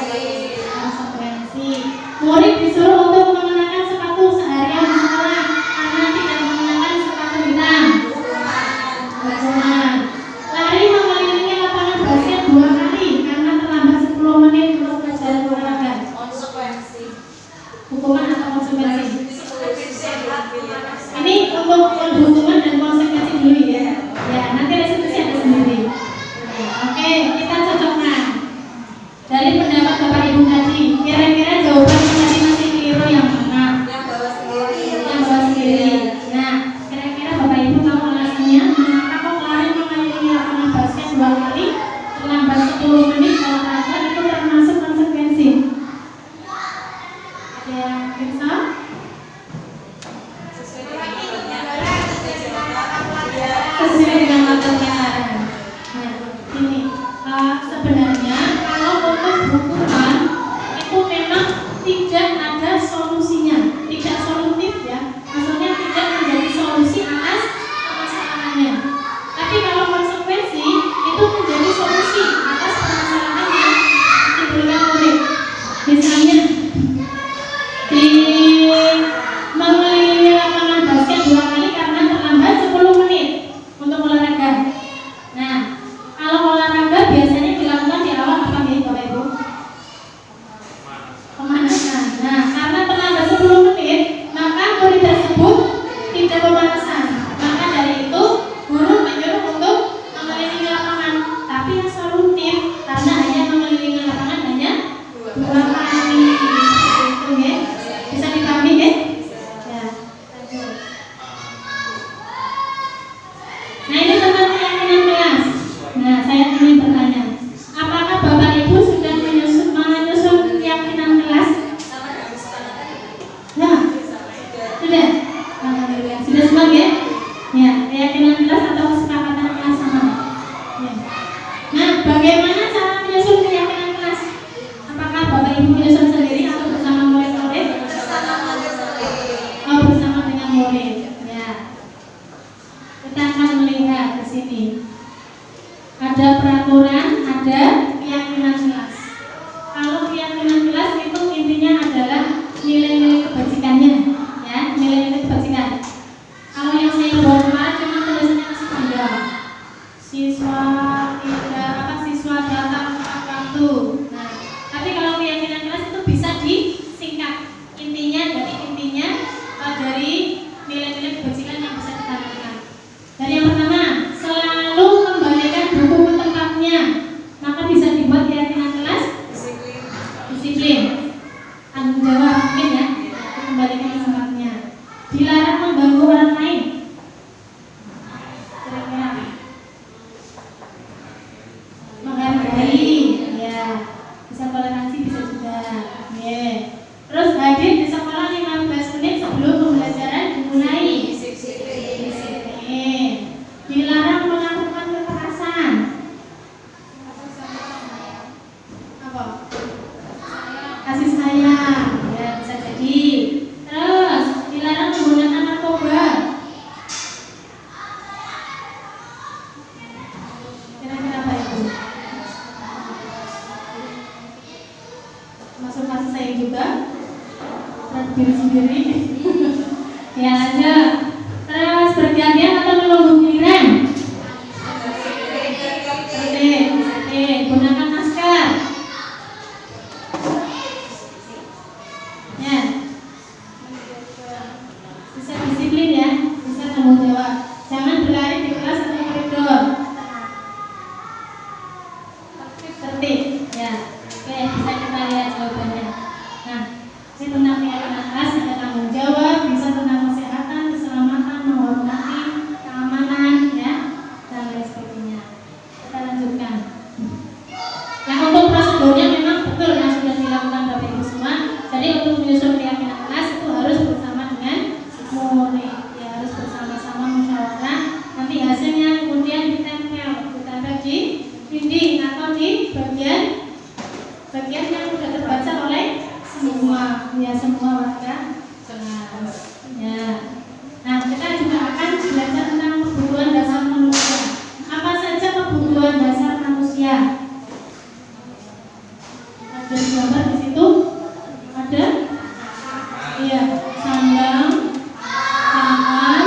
Konsekuensi. Murid disuruh untuk mengenakan sepatu seharian di sekolah karena tidak mengenakan sepatu hitam. Hukuman. Lari mengelilingi lapangan basket 2 kali karena terlambat 10 menit untuk pelajaran olahraga. Hukuman atau konsekuensi? Ini untuk hukuman dan konsekuensi dulu ya. Ya, nanti restitusi ada sendiri. Oke, kita cocokkan. Dari pendapat Bapak Ibu tadi, kira-kira jawaban tadi masih keliru yang mana? Yang bawah sendiri. Nah, kira-kira Bapak Ibu tahu alasannya mengapa kok lari mengelilingi lapangan basket 2 kali terlambat 10 menit olahraga itu termasuk konsekuensi? Ada yang bisa? Sesuai dengan materi. Nah, ini sebenarnya kalau untuk hukuman itu memang tidak ada solusinya, tidak solutif ya. Maksudnya tidak menjadi solusi atas permasalahannya. Tapi kalau konsekuensi itu menjadi solusi atas permasalahan yang diberikan murid. Misalnya di mengelilingi lapangan basket 2 kali karena terlambat 10 menit untuk olahraga. Nah, kalau olahraga biasanya dilakukan di awal apa nih Bapak Ibu? Pemanasan. Nah, karena terlambat 10 menit, maka murid tersebut tidak pemanasan. Maka dari itu guru menyuruh untuk mengelilingi lapangan, tapi yang solutif karena hanya mengelilingi lapangan hanya 2 kali. Itu ya. Bisa dipahami ya? Ya. Lanjut. Nah, ini tentang keyakinan kelas. Nah, saya ingin bertanya, apakah Bapak Ibu sudah menyusun keyakinan kelas? Nah, sudah. Alhamdulillah. Sudah semua ya? Ya, keyakinan kelas atau kesepakatan kelas sama. Ya. Nah, bagaimana cara menyusun keyakinan kelas? Apakah Bapak Ibu menyusun sendiri atau bersama murid-murid? Oh, bersama dengan murid. Ya. Kita sini. Ada peraturan, ada keyakinan kelas. Kalau keyakinan kelas itu intinya adalah nilai-nilai kebajikannya, ya, nilai-nilai kebajikan. Kalau yang saya buat kemarin cuma tulisannya masih panjang. Siswa datang tepat waktu. Nah, tapi kalau keyakinan kelas itu bisa disingkat. Intinya dari nilai-nilai kebajikan yang bisa ditanamkan. Dari yang pertama, selalu kembalikan buku ke tempatnya. Maka bisa dibuat keyakinan kelas disiplin. Tanggung jawab mungkin ya, kembalikan ke tempatnya. Dilarang mengganggu orang lain. Kira-kira menghargai, ya, bisa toleransi, bisa juga, yeah. Terus hadir di sekolah 15 menit sebelum pembelajaran dimulai. Disiplin. Dilarang melakukan kekerasan. Apa? Kasih sayang, ya, bisa jadi. Terus dilarang menggunakan narkoba. Kira-kira apa itu? Masuk kasih sayang juga. Diri sendiri. Ya, lanjut. Terus bergantian atau menunggu giliran. Gunakan masker. Ya. Bisa disiplin ya, bisa tanggung jawab. Jangan berlari di kelas atau koridor. Tertib, ya. Oke, bisa kita lihat jawabannya. Nah, ini tentang keyakinan kelas, ada tanggung jawab, bisa tentang kesehatan, keselamatan, menghormati, keamanan, ya, dan lain sebagainya. Kita lanjutkan. Yang untuk prosedurnya memang betul yang sudah dilakukan Bapak Ibu semua. Jadi untuk menyusun keyakinan kelas itu harus bersama dengan murid, ya, harus bersama-sama musyawarah. Nanti hasilnya kemudian ditempel di dinding atau di bagian yang sudah terbaca oleh semua, ya, semua warga kelas. Ya. Nah, kita juga akan belajar tentang kebutuhan dasar manusia. Apa saja kebutuhan dasar manusia? Ada gambar di situ? Ada? Iya, sandang, pangan,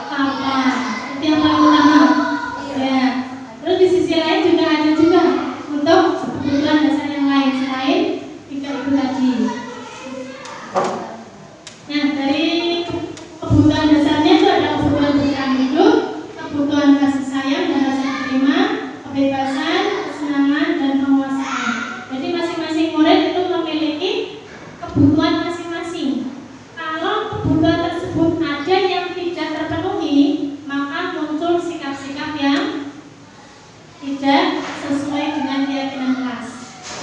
papan. Itu yang paling utama. Ya. Terus di sisi lain juga ada juga untuk kebutuhan dasar yang lain selain tiga itu tadi. Nah, dari kebutuhan dasarnya itu ada kebutuhan bertahan hidup, kebutuhan kasih sayang dan rasa terima, kebebasan, kesenangan, dan penguasaan. Jadi masing-masing murid itu memiliki kebutuhan masing-masing. Kalau kebutuhan tersebut ada yang tidak terpenuhi, maka muncul sikap-sikap yang tidak sesuai dengan keyakinan kelas.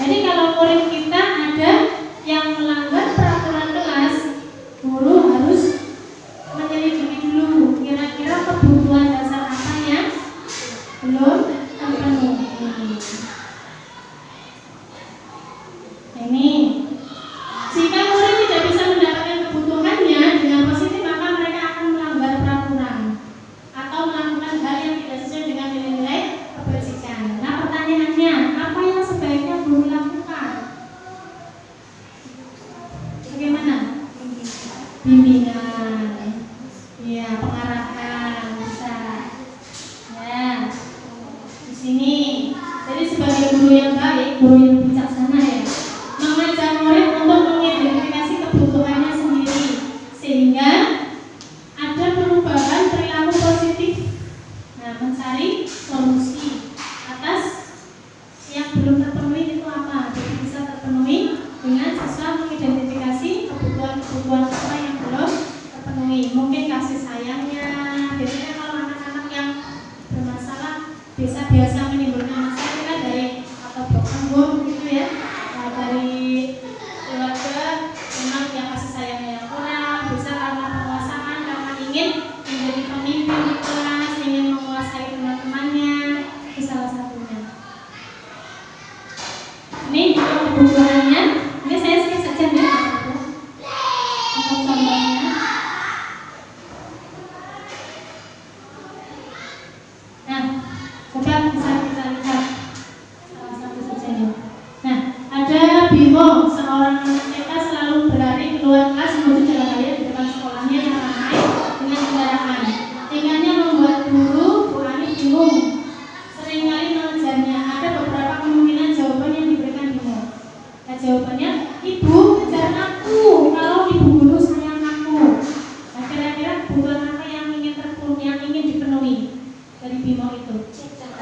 Jadi kalau murid kita ada yang melanggar peraturan kelas, guru harus menyelidiki dulu kira-kira kebutuhan dasar apa yang belum terpenuhi. Ini jika murid tidak bisa mendapatkan kebutuhannya dengan positif, maka mereka akan melanggar peraturan atau melakukan hal yang tidak sesuai dengan nilai-nilai kebajikan. Nah, pertanyaannya, apa yang sebaiknya guru lakukan? Bagaimana? Bimbingan, ya, pengarahan, bisa, ya, di sini. Jadi sebagai guru yang baik, guru yang bijaksana, ya, mengajak murid untuk mengidentifikasi kebutuhannya sendiri sehingga ada perubahan perilaku positif. Nah, mencari solusi atas yang belum terpenuhi itu apa? Jadi bisa terpenuhi dengan siswa mengidentifikasi kebutuhan apa yang belum terpenuhi. Mungkin kasih sayangnya. Biasanya kalau anak-anak yang bermasalah biasa menimbulkan masalah kita dari atau tanggung gitu ya. Nah, dari keluarga memang yang kasih sayangnya yang kurang, bisa karena penguasaan, karena ingin menjadi pemimpin di kelas, ingin menguasai teman-temannya, itu salah satunya. Ini juga kebutuhannya. Ini saya skip saja ya. Untuk contohnya. Nah, BIMO itu? Cinta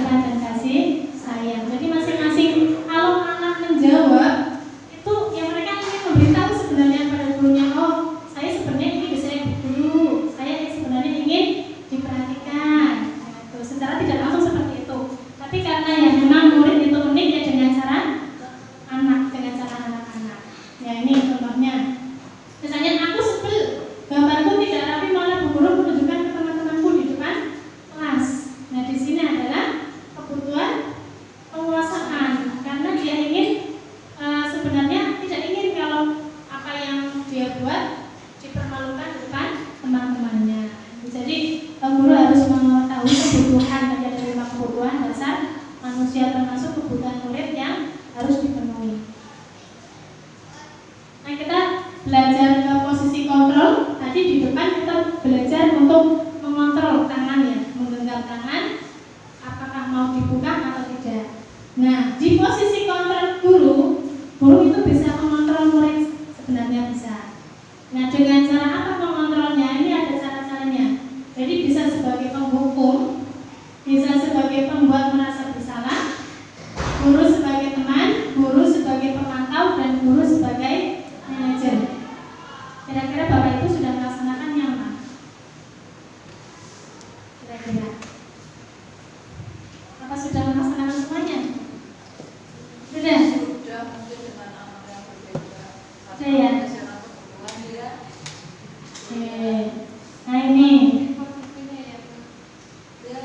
dan kasih sayang. Jadi masing-masing kalau anak menjawab itu yang mereka ingin memberitahu sebenarnya pada gurunya, oh saya sebenarnya ini bisa ibu guru, saya sebenarnya ingin diperhatikan. Nah, secara tidak langsung seperti itu. Tapi karena ya memang murid itu unik ya dengan cara anak-anak. Ya ini contohnya. Misalnya aku sebel, gambarku tidak rapi, malah bu guru menunjukkan ke teman-temanku di depan kelas. Nah di sini adalah kebutuhan penguasaan, karena dia ingin sebenarnya tidak ingin kalau apa yang dia buat dipermalukan di depan teman-temannya. Jadi guru harus mengetahui kebutuhan, ada 5 kebutuhan dasar manusia, termasuk kebutuhan murid yang harus dipenuhi. Nah kita belajar ke posisi kontrol. Tadi di depan kita belajar untuk mengontrol tangan ya, menggenggam tangan, apakah mau dibuka atau tidak. Nah di posisi kontrol guru itu bisa mengontrol murid, sebenarnya bisa. Nah dengan cara apa mengontrolnya? Ini ada cara-caranya. Jadi bisa sebagai penghukum, bisa sebagai pembuat merasa bersalah, guru sebagai teman, guru sebagai pemantau, dan guru sebagai manajer. Kira-kira Bapak Ibu sudah melaksanakan yang mana? Kira-kira apa sudah melaksanakan semuanya? Sudah? Sudah ya? Nah ini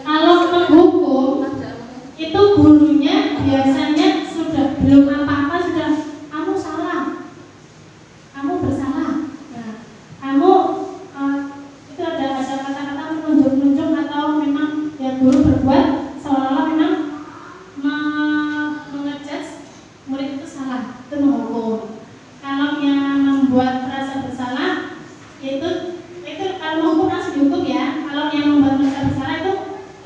kalau menghukum itu gurunya biasanya sudah belum apa-apa sudah kamu salah, kamu bersalah. Nah, kamu itu ada kata-kata menunjuk-nunjuk atau memang ya guru berbuat seolah-olah memang mengejudge murid itu salah, itu menghukum. Kalau yang membuat merasa bersalah itu kalau menghukum langsung dihukum ya. Kalau yang membuat merasa bersalah itu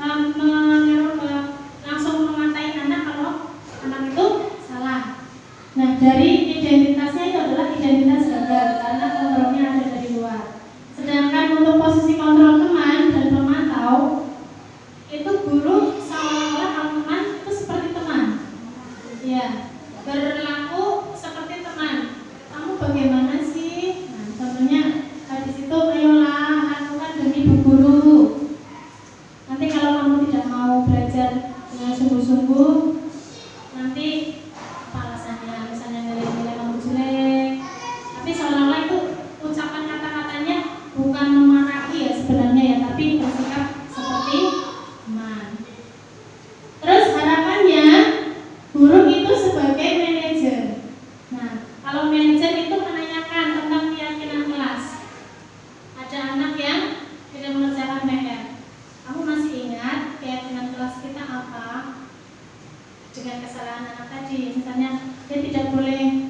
menyuruh langsung mengatai anak kalau anak itu salah. Nah dari identitasnya itu adalah identitas gagal karena kontrolnya ada dari luar. Sedangkan untuk posisi kontrol teman dan pemantau itu guru seolah-olah teman itu seperti teman, ya berlaku seperti teman. Kamu bagaimana sih? Nah contohnya di situ, ayolah lakukan demi bu guru. Nanti kalau kamu tidak mau belajar dengan sungguh-sungguh, nanti apa alasannya? Misalnya nilai-nilai kamu jelek. Tapi seolah-olah itu ucapan kata-katanya bukan memarahi ya sebenarnya ya, tapi bersikap seperti teman. Terus harapannya guru itu sebagai manajer. Nah, kalau manajer itu menanyakan tentang keyakinan kelas. Ada anak yang tidak mengerjakan PR. Kamu masih ingat keyakinan kelas kita apa? Dengan kesalahan anak tadi, misalnya dia tidak boleh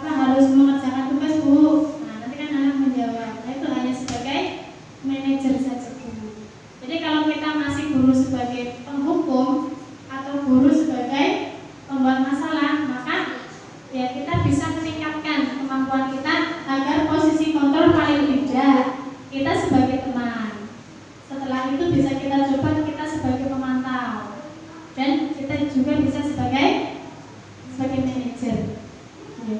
harus mengerjakan tugas bu. Nah nanti kan anak menjawab. Nah itu hanya sebagai manajer saja guru. Jadi kalau kita masih guru sebagai penghukum atau guru sebagai pembuat masalah, maka ya kita bisa meningkatkan kemampuan kita agar posisi kontrol paling tidak kita sebagai teman. Setelah itu bisa kita coba kita sebagai pemantau, dan kita juga bisa sebagai manajer. Ya.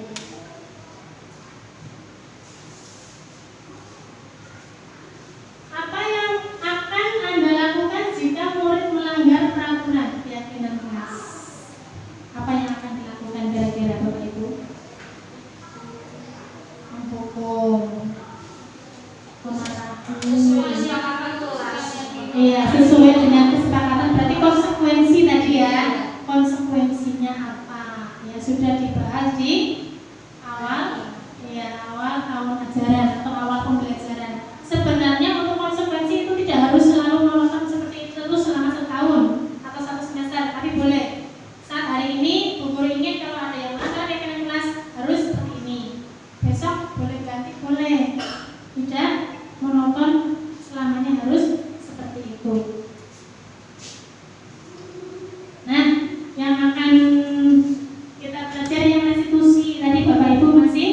Apa yang akan Anda lakukan jika murid melanggar peraturan keyakinan kelas? Apa yang akan dilakukan kira-kira Bapak Ibu? Menghukum, iya, sesuai dengan kesepakatan. Berarti konsekuensi tadi ya, konsekuensinya apa? Ya sudah dibahas di awal tahun ajaran atau awal pembelajaran. Sebenarnya untuk konsekuensi itu tidak harus selalu melontar seperti itu selama setahun atau 1 semester, tapi boleh. Saat hari ini bu guru ingin kalau ada yang melanggar keyakinan kelas harus seperti ini. Besok boleh ganti, boleh. Tidak monoton selamanya harus seperti itu. Nah, yang akan kita belajar yang restitusi tadi Bapak Ibu masih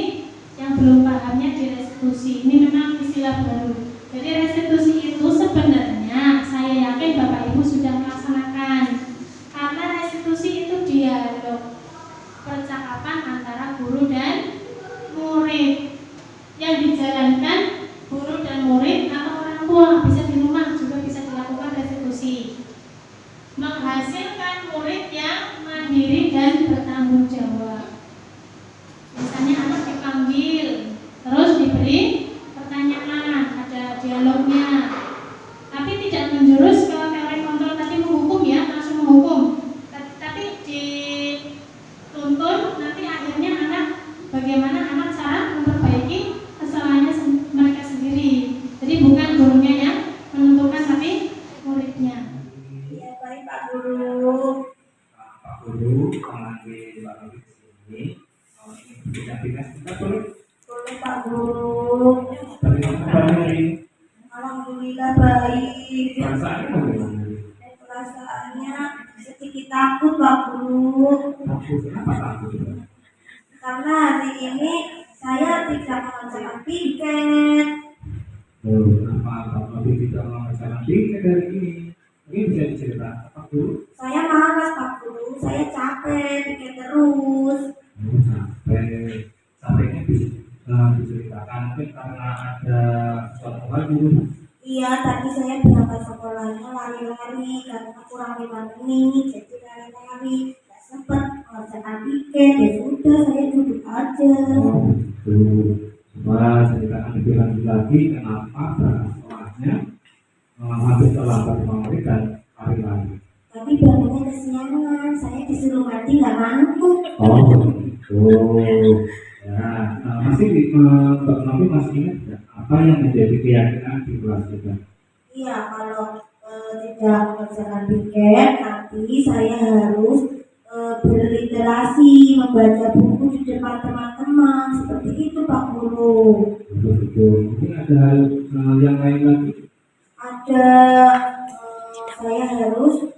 yang belum pahamnya di restitusi. Ini memang istilah baru. Jadi restitusi itu sebenarnya saya kumpul, bisa di rumah juga bisa dilakukan restitusi. Menghasilkan murid yang mandiri dan bertanggung jawab. Misalnya anak dipanggil, terus diberi pertanyaan, ada dialognya, tapi tidak menjurus ke teori kontrol tadi menghukum ya, langsung menghukum, tapi dituntun nanti akhirnya anak bagaimana anak cara memperbaiki kesalahannya mereka sendiri. Jadi bukan gurunya yang menentukan tapi muridnya. Ya baik Pak Guru. Pak Guru memanggil Pak Guru di sini. Ini beda-beda kita boleh. Boleh Pak Guru. Bagaimana kabarnya ini? Alhamdulillah baik. Perasaannya bagaimana? Perasaannya sedikit takut Pak Guru. Takut, kenapa takut? Karena hari ini saya tidak mengerjakan piket. Kenapa Bapak tidak mengerjakan piket hari ini? Mungkin bisa diceritakan Pak Guru? Saya malas Pak Guru, saya capek piket terus. Capeknya bisa diceritakan mungkin karena ada suatu hal Guru. Iya, tadi saya berangkat sekolahnya lari-lari karena kurang 5 menit, jadi lari-lari nggak sempat mengerjakan piket. Ya sudah, saya duduk aja. Coba ceritakan lebih lanjut lagi kenapa berangkat sekolahnya habis terlambat 5 menit dan lari-lari. Tapi bangunnya kesiangan, saya disuruh mandi nggak mampu. Oh begitu. Ya, masih Mbak Novi masih ingat nggak apa yang menjadi keyakinan di kelas kita? Iya, kalau tidak mengerjakan piket, nanti saya harus berliterasi, membaca buku di depan teman-teman, seperti itu Pak Guru. Begitu. Mungkin ada hal yang lain lagi? Ada, saya harus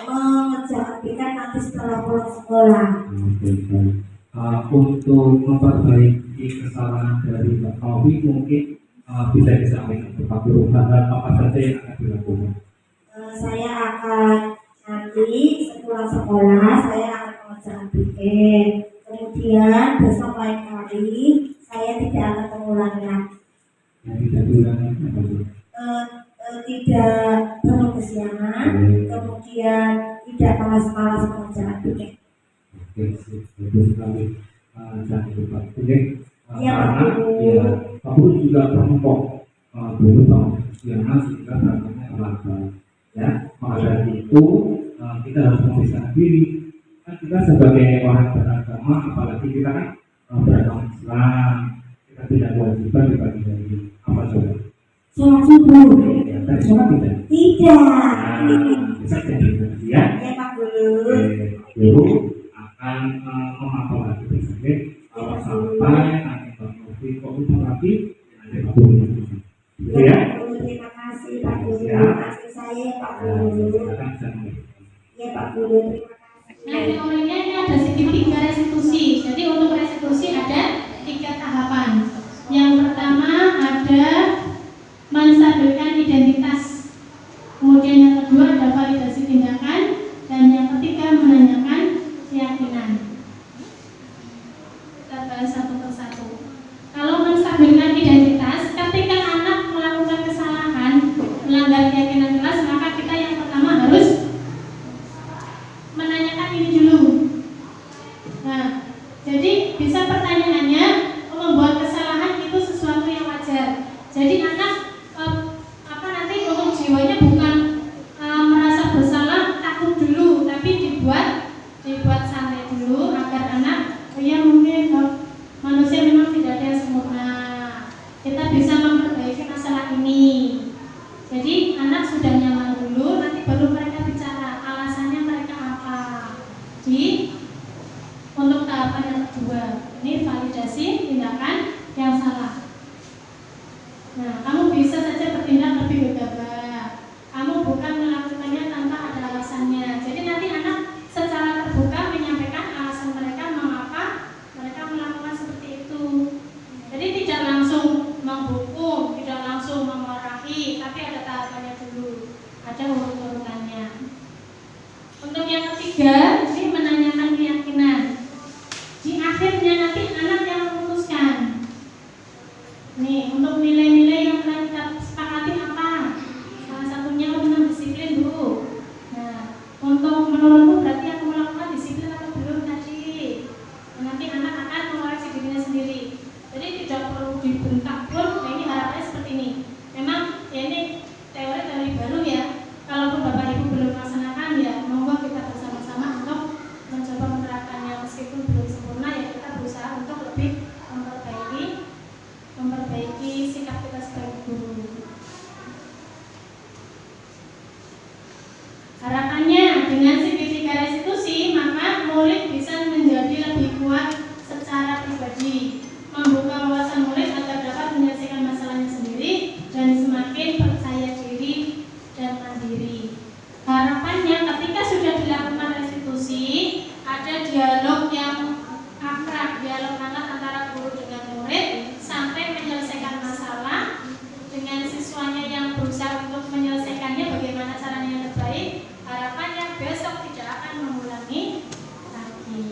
mengerjakan piket nanti setelah pulang sekolah. Oke. Untuk memperbaiki kesalahan dari Mbak Novi mungkin bisa disampaikan ke Pak Guru hal apa saja yang akan dilakukan? Saya akan nanti setelah sekolah saya akan mengerjakan piket. Kemudian besok lain kali saya tidak akan mengulangi lagi. Yang tidak diulangi apa itu? Tidak penuh kesiangan, kemudian tidak malas-malas mengerjakan piket. Oke, bagus sekali. Jangan lupa oke. Iya, Karena Pak Guru. ya, Pak Guru juga perempuan dulu tahun kesiangan sehingga berangkatnya terlambat. Ya, maka dari itu kita harus memisahkan diri. Kan kita sebagai orang beragama, apalagi kita kan beragama Islam, kita tidak kewajiban di pagi hari. Apa coba? Sholat subuh. Ya, tadi sholat tidak? Tidak. Bisa jadi ya. Ya Pak Guru. Guru akan menghafal lagi bersabar kalau sampai nanti Pak Novi kok lupa lagi nanti Pak Guru gitu ya. Terima kasih Pak Guru. Terima kasih saya Pak Guru. Ya Pak Guru, terima kasih. Nah, teorinya ini ada segitiga restitusi. Jadi untuk restitusi ada 3 tahapan. Yang pertama ada menstabilkan identitas. Kemudian yang kedua ada validasi tindakan, dan yang ketiga menanyakan keyakinan. Kita bahas satu persatu. Kalau menstabilkan identitas, ketika anak melakukan kesalahan, melanggar keyakinan kelas, maka kita yang pertama harus menanyakan ini dulu. Nah, jadi bisa pertanyaannya, membuat kesalahan itu sesuatu yang wajar. Jadi anak nanti untuk jiwanya bukan merasa bersalah, takut dulu, tapi dibuat santai dulu agar anak ya mungkin manusia memang tidak ada yang sempurna. Kita bisa memperbaiki masalah ini. Jadi anak sudah nyaman dulu, nanti baru mereka bicara alasannya mereka apa. Jadi untuk tahapan yang kedua, ini validasi tindakan yang salah. Nah, kamu bisa saja bertindak lebih gegabah. Kamu bukan melakukannya tanpa ada alasannya. Jadi nanti anak secara terbuka menyampaikan alasan mereka mengapa mereka melakukan seperti itu. Jadi tidak langsung menghukum, tidak langsung memarahi, tapi ada tahapannya dulu, ada urut-urutannya. Untuk yang ketiga, ini menanyakan keyakinan. Di akhirnya nanti anak yang memutuskan. Nih, untuk nilai-nilai yang telah kita sepakati apa berusaha untuk menyelesaikannya bagaimana caranya yang terbaik. Harapannya besok tidak akan mengulangi lagi.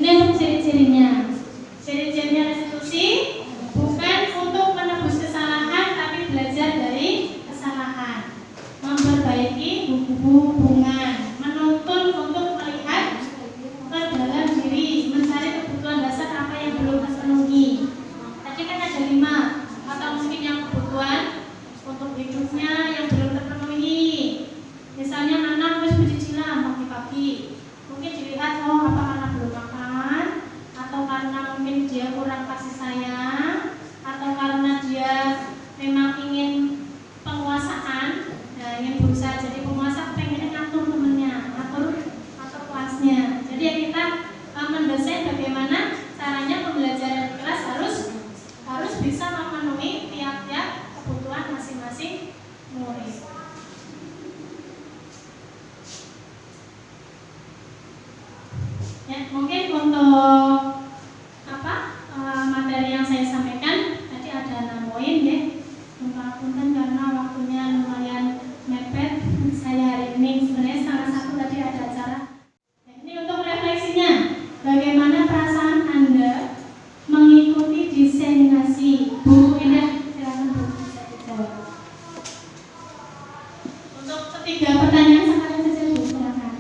Ini untuk ciri-cirinya. Ciri-cirinya restitusi bukan untuk menebus kesalahan, tapi belajar dari kesalahan, memperbaiki hubungan, menuntun untuk melihat ke dalam diri, mencari kebutuhan dasar apa yang belum terpenuhi. Tadi kan ada 5, atau mungkin yang kebutuhan untuk hidupnya yang belum terpenuhi. Misalnya anak harus bercicilan pagi-pagi, mungkin dilihat apa karena belum makan, atau karena mungkin dia kurang kasih sayang, atau karena dia memang ingin penguasaan, ingin berusaha jadi penguasa, pengen ngatur temennya, ngatur kelasnya. Jadi ya kita mendesain bagaimana caranya pembelajaran kelas harus bisa memenuhi tiap-tiap kebutuhan masing-masing murid. Ya, mungkin untuk materi yang saya sampaikan tadi ada 6 poin ya. Punten karena waktunya lumayan mepet. Saya hari ini sebenarnya setengah 1 tadi ada acara. Nah, ini untuk refleksinya, bagaimana perasaan Anda mengikuti diseminasi? Bu Indah, silakan Bu, bisa dijawab. Untuk ketiga pertanyaan sekarang saja Bu, silakan.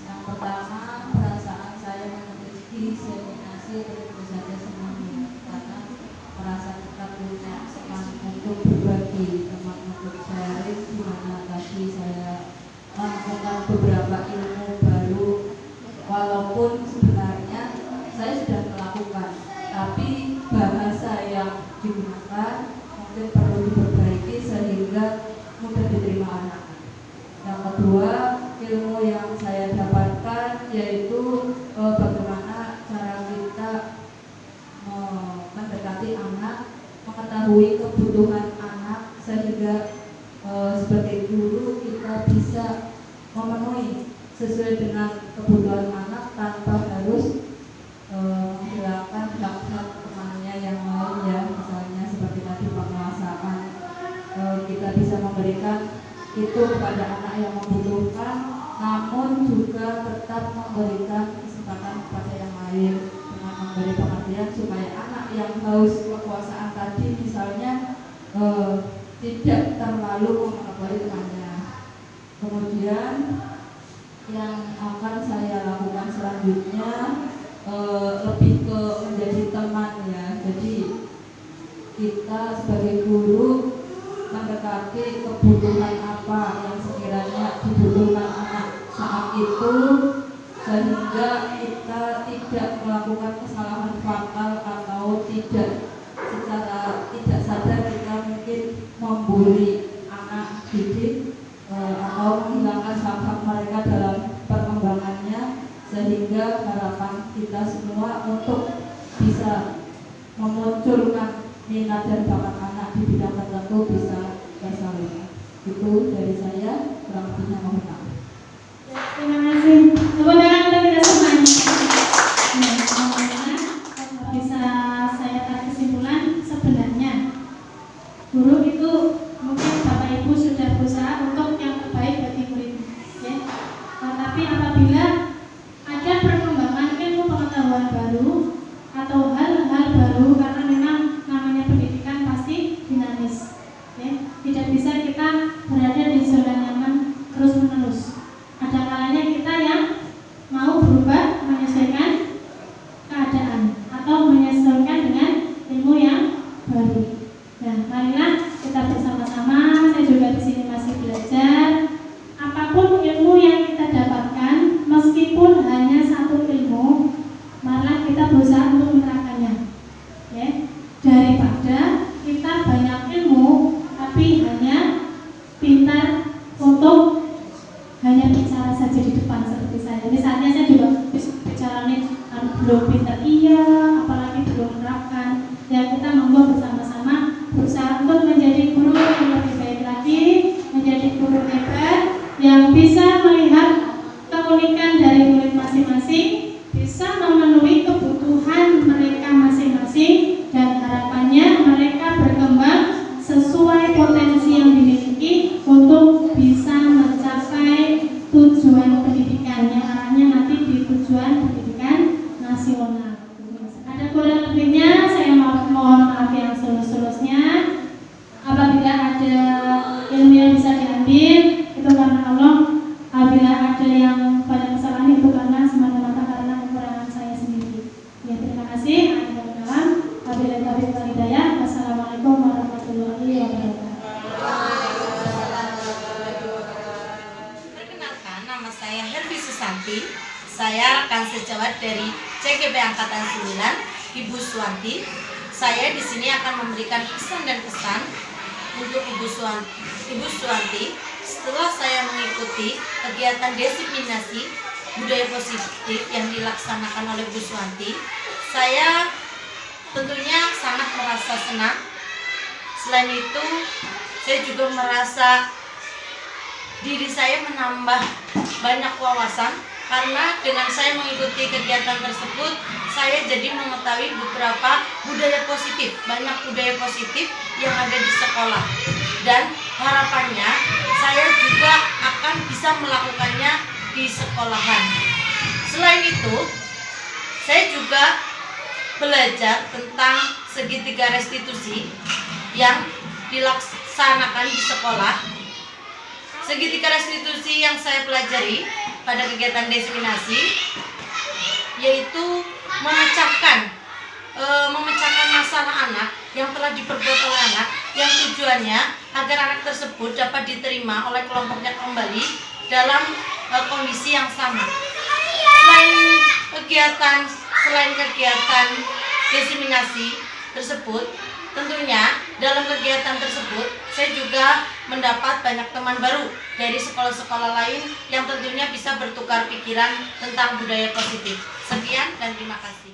Yang pertama, perasaan saya mengikuti diseminasi tentu saja senang karena merasa kita punya semangat untuk berbagi, semangat untuk sharing, di mana tadi saya melakukan beberapa ilmu baru, walaupun sebenarnya saya sudah melakukan, tapi bahasa yang digunakan mungkin perlu diperbaiki sehingga mudah diterima anak. Yang kedua, ilmu yang saya dapatkan yaitu bagaimana cara kita mendekati anak, mengetahui kebutuhan anak sehingga sebagai guru kita bisa memenuhi sesuai dengan kebutuhan anak tanpa harus menghilangkan hak-hak temannya yang lain ya, misalnya seperti tadi penguasaan. Kita bisa memberikan itu kepada anak yang membutuhkan, namun juga tetap memberikan kesempatan kepada yang lain dengan memberi pengertian supaya anak yang haus kekuasaan tadi misalnya tidak terlalu mengotori temannya. Kemudian yang akan saya lakukan selanjutnya lebih ke menjadi teman ya. Jadi kita sebagai guru mendekati kebutuhan apa yang sekiranya dibutuhkan anak saat itu, sehingga kita tidak melakukan kesalahan fatal atau secara tidak sadar kita mungkin membuli anak didik atau menghilangkan hak-hak mereka dalam perkembangannya, sehingga harapan kita semua untuk bisa memunculkan minat dan bakat anak di bidang tertentu bisa tersalurkan. Itu dari saya, kurang lebihnya mohon maaf. Terima kasih. Tepuk tangan untuk kita semuanya. Bisa saya tarik kesimpulan, sebenarnya guru itu mungkin Bapak Ibu sudah berusaha untuk yang terbaik bagi murid, ya. Tapi apabila ada perkembangan ilmu pengetahuan baru atau hal-hal baru, karena memang namanya pendidikan pasti dinamis, ya. Tidak bisa kita berada di zona nyaman terus-menerus. Ada kalanya kita yang mau berubah menyesuaikan keadaan atau menyesuaikan dengan ilmu yang baru. Nah, marilah kita bersama-sama. Saya juga di sini masih belajar. Apapun ilmu yang kita dapatkan, meskipun hanya satu ilmu, marilah kita berusaha untuk menerapkannya. Ya, daripada kita banyak ilmu tapi hanya pintar untuk hanya bicara saja di depan seperti saya. Misalnya saya juga bicaranya belum pintar, iya, apalagi belum menerapkan. Ya, kita monggo bersama-sama berusaha untuk menjadi guru yang lebih baik lagi, menjadi guru hebat yang bisa melihat keunikan dari murid masing-masing, bisa memenuhi CGP Angkatan 9, Ibu Suwanti. Saya di sini akan memberikan pesan dan kesan untuk Ibu Suwanti. Setelah saya mengikuti kegiatan disiminasi budaya positif yang dilaksanakan oleh Bu Suwanti, saya tentunya sangat merasa senang. Selain itu, saya juga merasa diri saya menambah banyak wawasan, karena dengan saya mengikuti kegiatan tersebut, saya jadi mengetahui beberapa budaya positif, banyak budaya positif yang ada di sekolah. Dan harapannya saya juga akan bisa melakukannya di sekolahan. Selain itu, saya juga belajar tentang segitiga restitusi yang dilaksanakan di sekolah. Segitiga restitusi yang saya pelajari pada kegiatan disiminasi yaitu memecahkan masalah anak yang telah diperbuat oleh anak, yang tujuannya agar anak tersebut dapat diterima oleh kelompoknya kembali dalam kondisi yang sama. Selain kegiatan disiminasi tersebut, tentunya dalam kegiatan tersebut saya juga mendapat banyak teman baru dari sekolah-sekolah lain yang tentunya bisa bertukar pikiran tentang budaya positif. Sekian dan terima kasih.